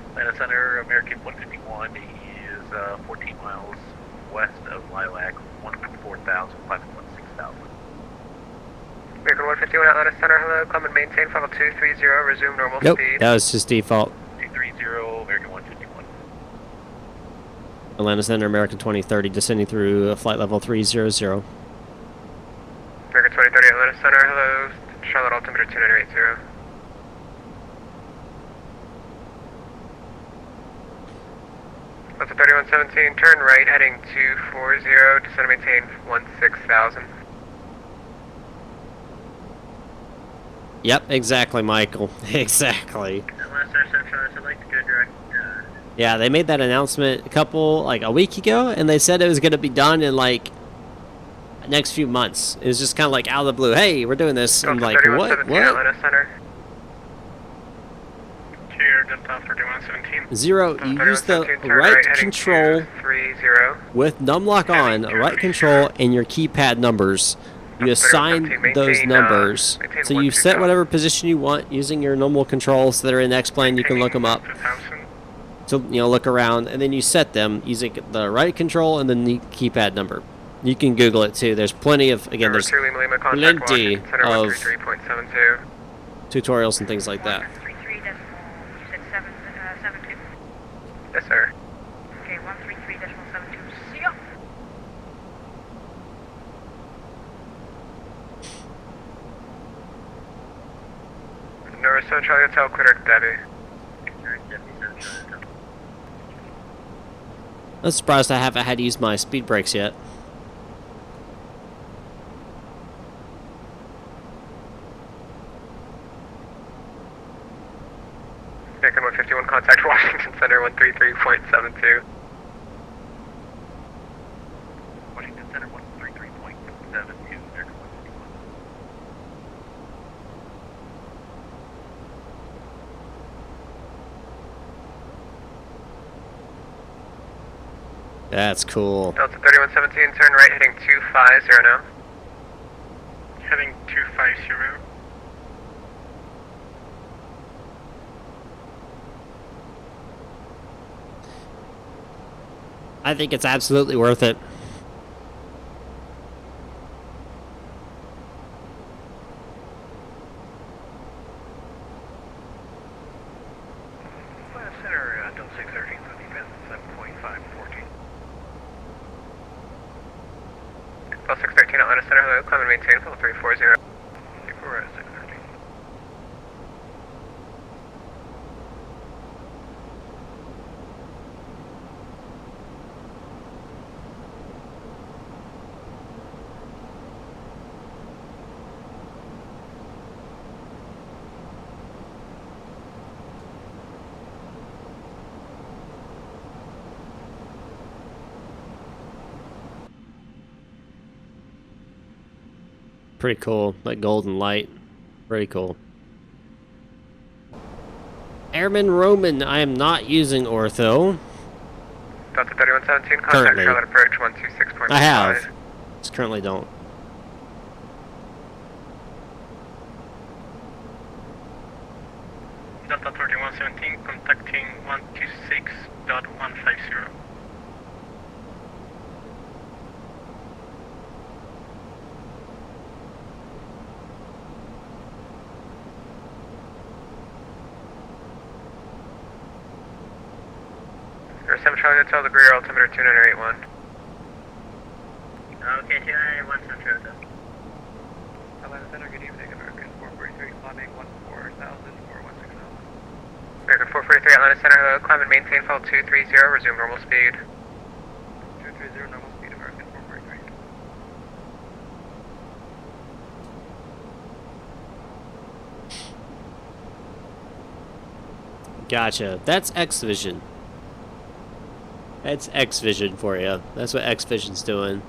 Atlanta Center, American 151 is 14 miles west of Lilac, 104,000, climbing 16,000. American 151 Atlanta Center, hello. Climb and maintain level 230, resume normal Nope, speed. that was just default. 230, American 151. Atlanta Center, American 2030, descending through flight level 300. American 2030 Atlanta Center, hello. Charlotte altimeter 2980. Delta 3117, turn right, heading 240, descend and maintain 16,000. Yep, exactly, Michael. Exactly. Atlanta Center, Central, I'd like to go direct. Yeah, they made that announcement a week ago, and they said it was going to be done in next few months. It was just kind of out of the blue. Hey, we're doing this. I'm like, what? Atlanta Center. Delta 3117. Zero, you use the right control with numlock on, right control, and your keypad numbers. You assign those numbers. So you set whatever position you want using your normal controls that are in X-Plane. You can look them up. So, look around, and then you set them using the right control and then the keypad number. You can Google it too. There's plenty of, again, there's plenty of tutorials and things like that. Yes, sir. Okay, 133.72. See ya. North Central Charlie Hotel, clear to Debbie. I'm surprised I haven't had to use my speed brakes yet. American 151, contact Washington Center 133.72. Washington Center 133.72, American 151. That's cool. Delta 3117, turn right, heading 250 now. Heading 250. I think it's absolutely worth it. Center, Delta 613, so defense 7.514. Delta 613 Atlanta Center, hello. Climb and maintain level 340. 613. pretty cool. Like golden light. Pretty cool. Airman Roman, I am not using ortho. Delta 3117, contact Currently. Charlotte approach 126.5. I have. Just currently don't. Delta 3117, contacting 126.150. Air 7 Charlie Hotel, degree altimeter 2981. Okay, 2981 Central Hotel. Atlanta Center, good evening. American 443, climbing 14,000 or 16,000. American 443, Atlanta Center, hello. Climb and maintain fall 230, resume normal speed. 230, normal speed, American 443. Gotcha. That's X-Vision. That's X-Vision for you. That's what X-Vision's doing.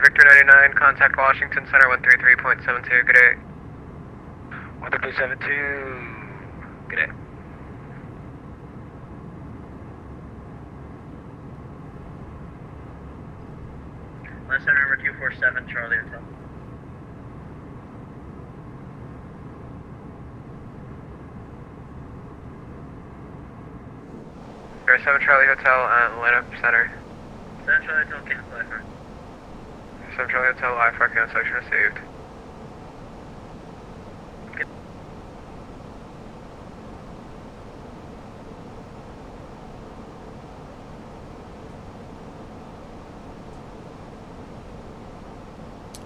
Victor 99, contact Washington Center 133.72, good day. 133.72, good day. Center number 247, Charlie Hotel. Air 7 Charlie Hotel, Atlanta Center. 7 Charlie Hotel, cancel IFR. 7 Charlie Hotel, IFR cancellation received.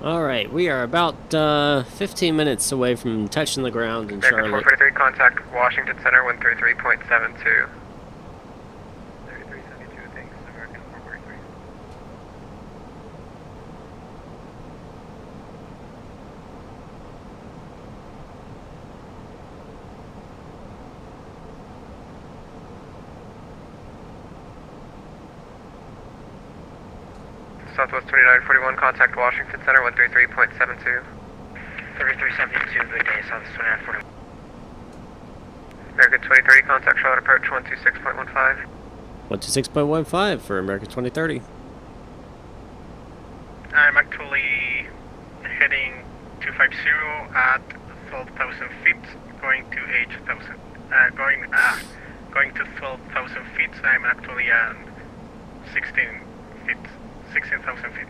Alright, we are about 15 minutes away from touching the ground in American Charlotte. 443, contact Washington Center 133.72. 3372, thanks, American 443. Southwest 2941, contact Washington Center 133.72. 3372, good day, Southwest 2941. American 2030, contact Charlotte approach 126.15. 126.15 for American 2030. I'm actually heading 250 at 12,000 feet, going to 8,000. Going to 12,000 feet. I'm actually at 16,000 feet.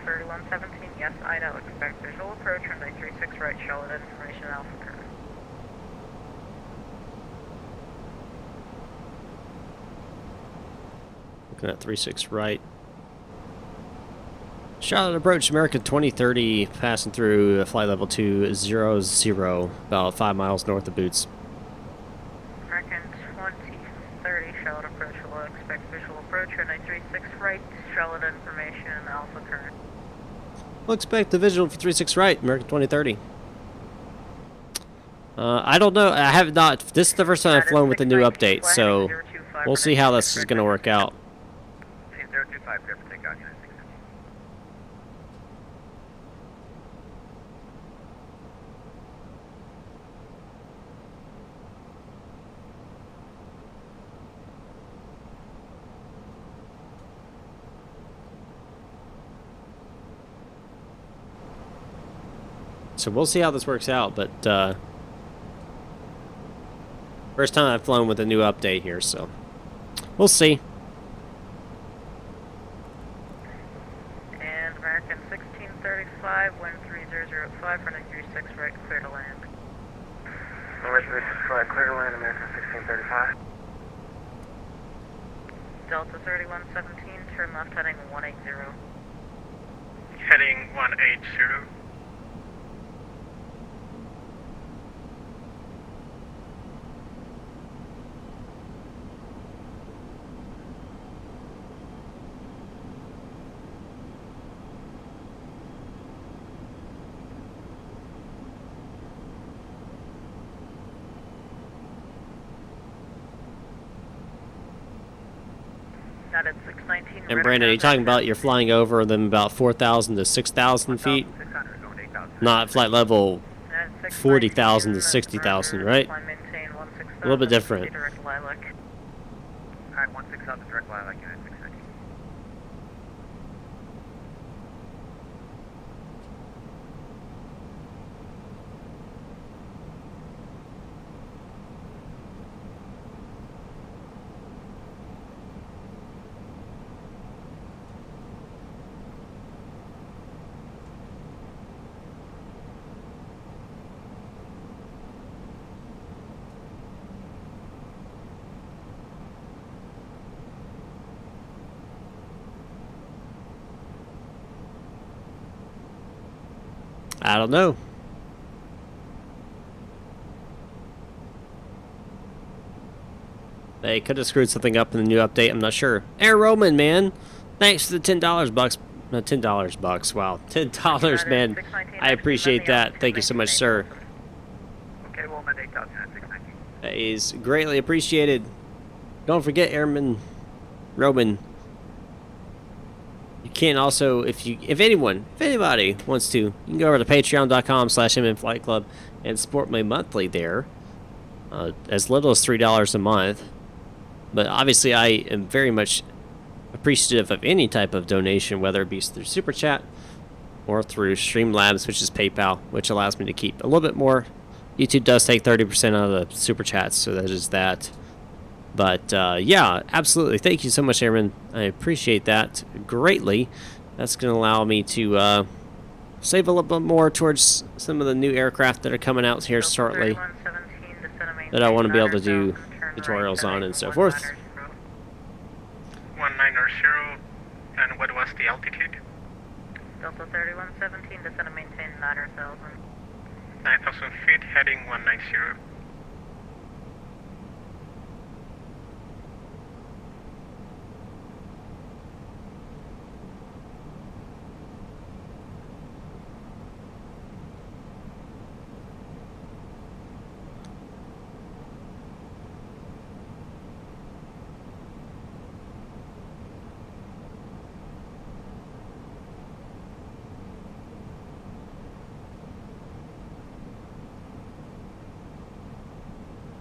3117, yes, I know. Expect visual approach, runway 36 right, Charlotte, information Alpha Curve. Looking at 36 right. Charlotte approach, American 2030, passing through flight level 200, about 5 miles north of Boots. American 2030, Charlotte approach, will expect visual approach, runway 36 right, Charlotte information Alpha Curve. We'll expect the visual for 36 right, American 2030. I don't know. I have not. This is the first time I've flown with the new update, so we'll see how this is going to work out. 025, clear for takeoff, United 6. So we'll see how this works out, but first time I've flown with a new update here, so we'll see. And American 1635, wind 3005, running 36 right, clear to land. North 36 clear to land, American 1635. Delta 3117, turn left heading 180. Heading 180. United 619. And Brandon, are you talking about you're flying over them about 4,000 to 6,000 feet? Not flight level 40,000 to 60,000, right? A little bit different. Alright, 16,000 direct lilac, United 619. I don't know. They could have screwed something up in the new update. I'm not sure. Air Roman, man. Thanks for the $10 bucks. No, $10 bucks. Wow, $10, man. I appreciate that. Thank you so much, sir. Okay, well, Monday, 619. That is greatly appreciated. Don't forget, Airman Roman. You can also, if anybody wants to, you can go over to patreon.com/MNFlightClub and support me monthly there. As little as $3 a month. But obviously, I am very much appreciative of any type of donation, whether it be through Super Chat or through Streamlabs, which is PayPal, which allows me to keep a little bit more. YouTube does take 30% out of the Super Chats, so that is that. But, yeah, absolutely. Thank you so much, Airman. I appreciate that greatly. That's going to allow me to save a little bit more towards some of the new aircraft that are coming out here shortly that I want to be able to do tutorials on and so forth. 190, and what was the altitude? Delta 3117, descend and maintain 9,000. 9,000 feet, heading 190.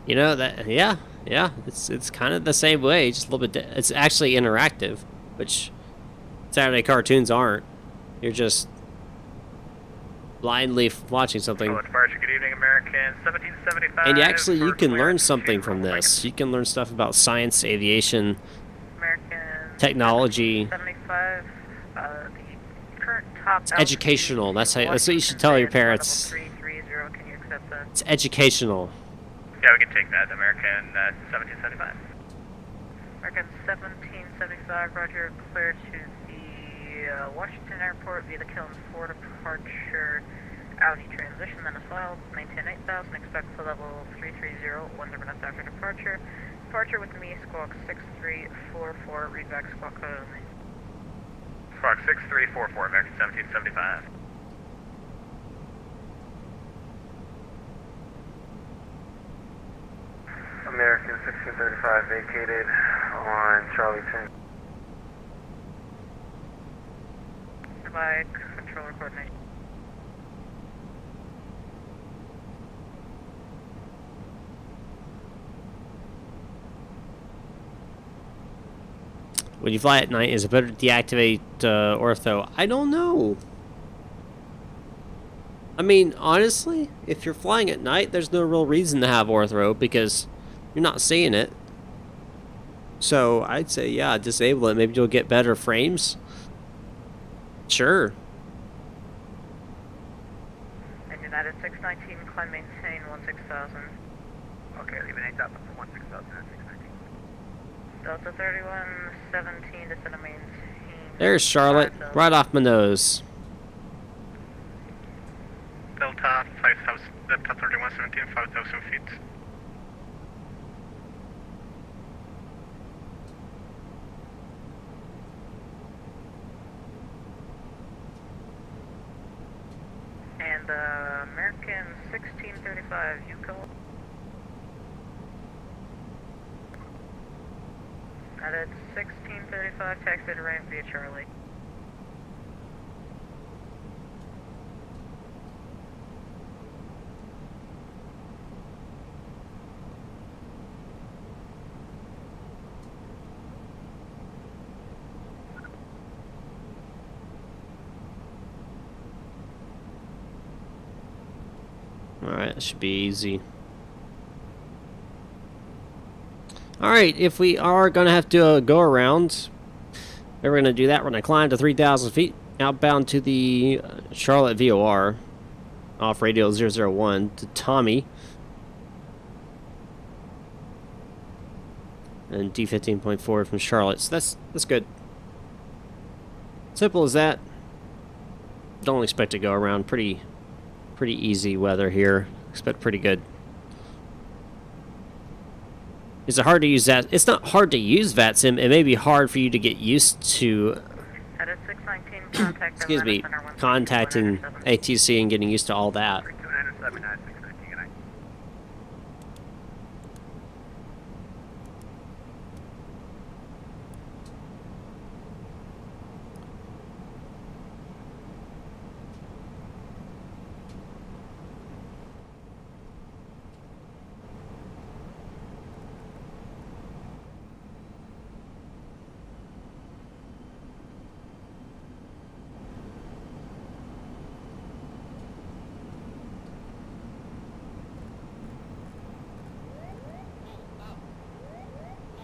You know that, yeah, it's kind of the same way, just a little bit. It's actually interactive, which Saturday cartoons aren't. You're just blindly watching something. Good evening, American 1775. And you can learn something from this. You can learn stuff about science, aviation, technology. 75. The current top. It's educational. That's what you should tell your parents. 330. Can you accept that? It's educational. Yeah, we can take that, American 1775. American 1775, roger, clear to the Washington Airport via the Killen 4 departure, Audi transition, then as well, maintain 8,000, expect to level 330, 1 minutes after departure. Departure with me, squawk 6344, read back squawk code only. Squawk 6344, American 1775. American 1635 vacated on Charlie 10. Goodbye, controller coordination. When you fly at night, is it better to deactivate ortho? I don't know. I mean, honestly, if you're flying at night, there's no real reason to have ortho because you're not seeing it. So I'd say, yeah, disable it. Maybe you'll get better frames. Sure. And United 619, climb maintain 16,000. Okay, leaving 8,000 for 16,000 at 619. Delta 3117, descend and maintain. There's Charlotte, right off my nose. Delta 5,000, Delta 3117, 5,000 feet. And American 1635, you call? At 1635, taxi to ramp via Charlie. Alright, that should be easy. Alright, if we are going to have to go around, we're going to do that. We're going to climb to 3,000 feet, outbound to the Charlotte VOR, off radio 001 to Tommy. And D15.4 from Charlotte, so that's good. Simple as that. Don't expect to go around. Pretty easy weather here. Expect pretty good. Is it hard to use that? It's not hard to use VATSIM. It may be hard for you to get used to excuse me, contacting ATC and getting used to all that.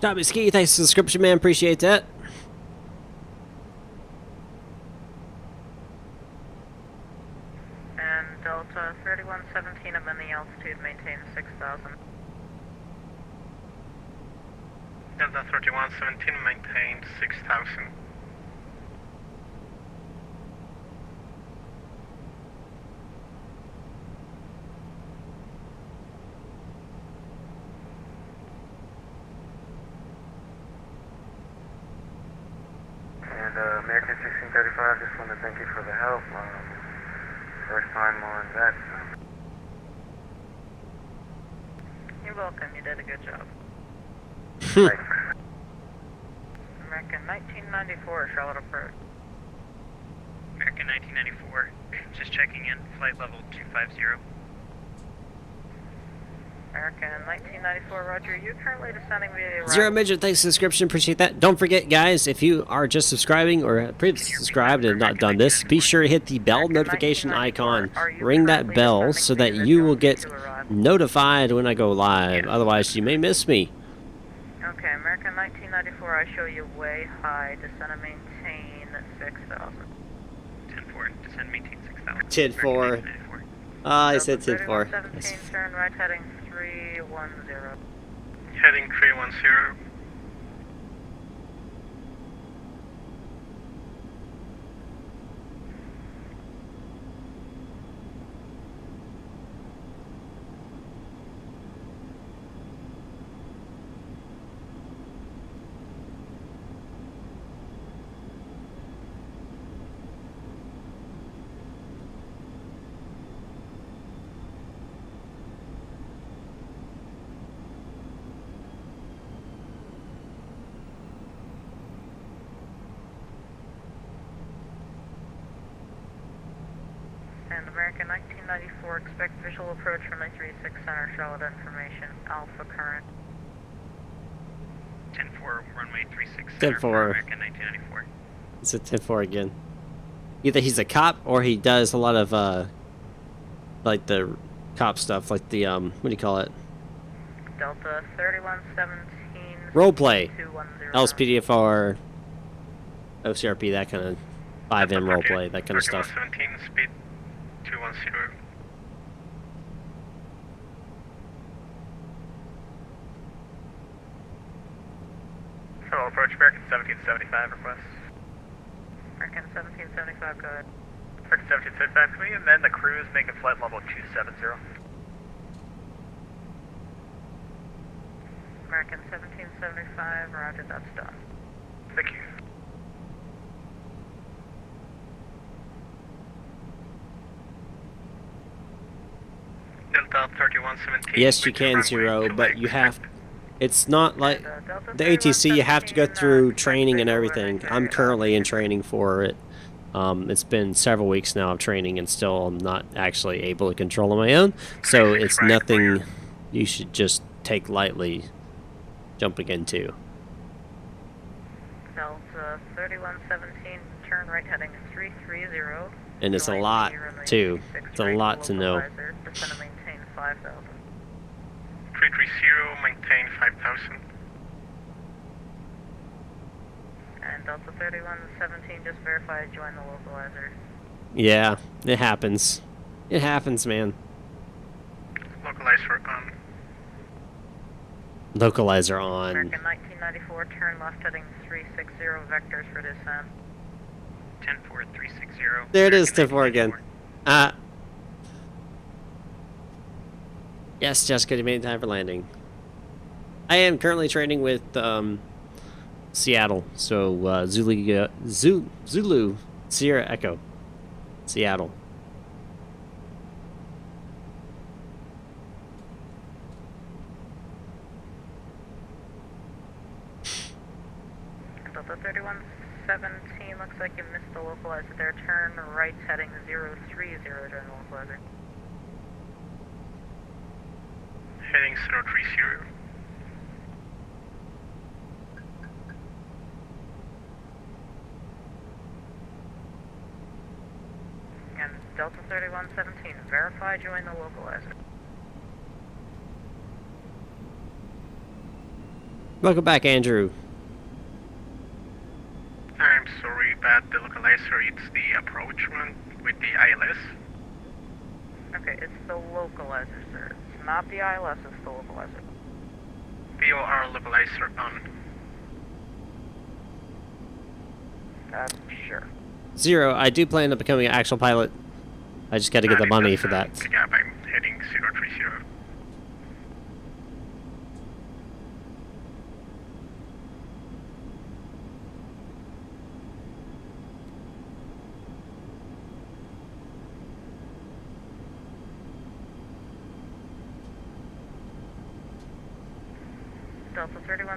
Tommy Ski, thanks for the subscription, man. Appreciate that. And Delta 3117, I'm in the altitude, maintain 6,000. Delta 3117, maintain 6,000. American 1635, just want to thank you for the help. First time on that. You're welcome, you did a good job. Thanks. American 1994, Charlotte approach. American 1994, just checking in, flight level 250. American 1994, roger. You currently descending via Zero Midget, thanks for the subscription. Appreciate that. Don't forget, guys, if you are just subscribing or have previously subscribed and have not done this, be sure to hit the bell notification icon. Ring that bell so that you will get notified when I go live. Otherwise, you may miss me. Okay, American 1994, I show you way high. Descend and maintain 6,000. 10-4, descend, maintain 6,000. 10-4. I said 10-4. 17, turn right heading 310. Heading 310. And American 1994, expect visual approach from the 36 Center, Charlotte information, Alpha current. 10-4, runway 36 10-4. for American 1994. It's a 10-4 again. Either he's a cop or he does a lot of, like the cop stuff, like the, what do you call it? Delta 3117. Roleplay. 210. LSPDFR, OCRP, that kind of 5M roleplay, that kind of stuff. 3117, speed 210. Hello, approach American 1775 request. American 1775, go ahead. American 1775, can we amend the cruise, make it flight level 270? American 1775, roger, that's done. Thank you. Delta 3117. Yes, you can, Zero, but you have It's not like the ATC. You have to go through training and everything. I'm currently in training for it. It's been several weeks now of training, and still I'm not actually able to control on my own. So it's nothing you should just take lightly jumping into. Delta 3117, turn right heading 330. And it's a lot, too. It's a lot to know. Descend and maintain 5,000. 330, maintain 5,000. And Delta 3117, just verify, join the localizer. Yeah, it happens. It happens, man. Localizer on. Localizer on. American 1994, turn left heading 360, vectors for descent. 10-4-360. There it is, 10-4 again. Yes, Jessica, you made time for landing. I am currently training with Seattle, so Zulu Sierra Echo, Seattle. Delta 3117, looks like you missed the localizer there. Turn right heading 030 during the localizer. Heading 030. And Delta 3117, verify, join the localizer. Welcome back, Andrew. I'm sorry, but the localizer, it's the approach one with the ILS. Okay, it's the localizer, sir. It's not the ILS, it's the localizer. VOR localizer on. Sure. 0, I do plan on becoming an actual pilot. I just got to get the money for that. Yeah, I'm heading 030. Delta 31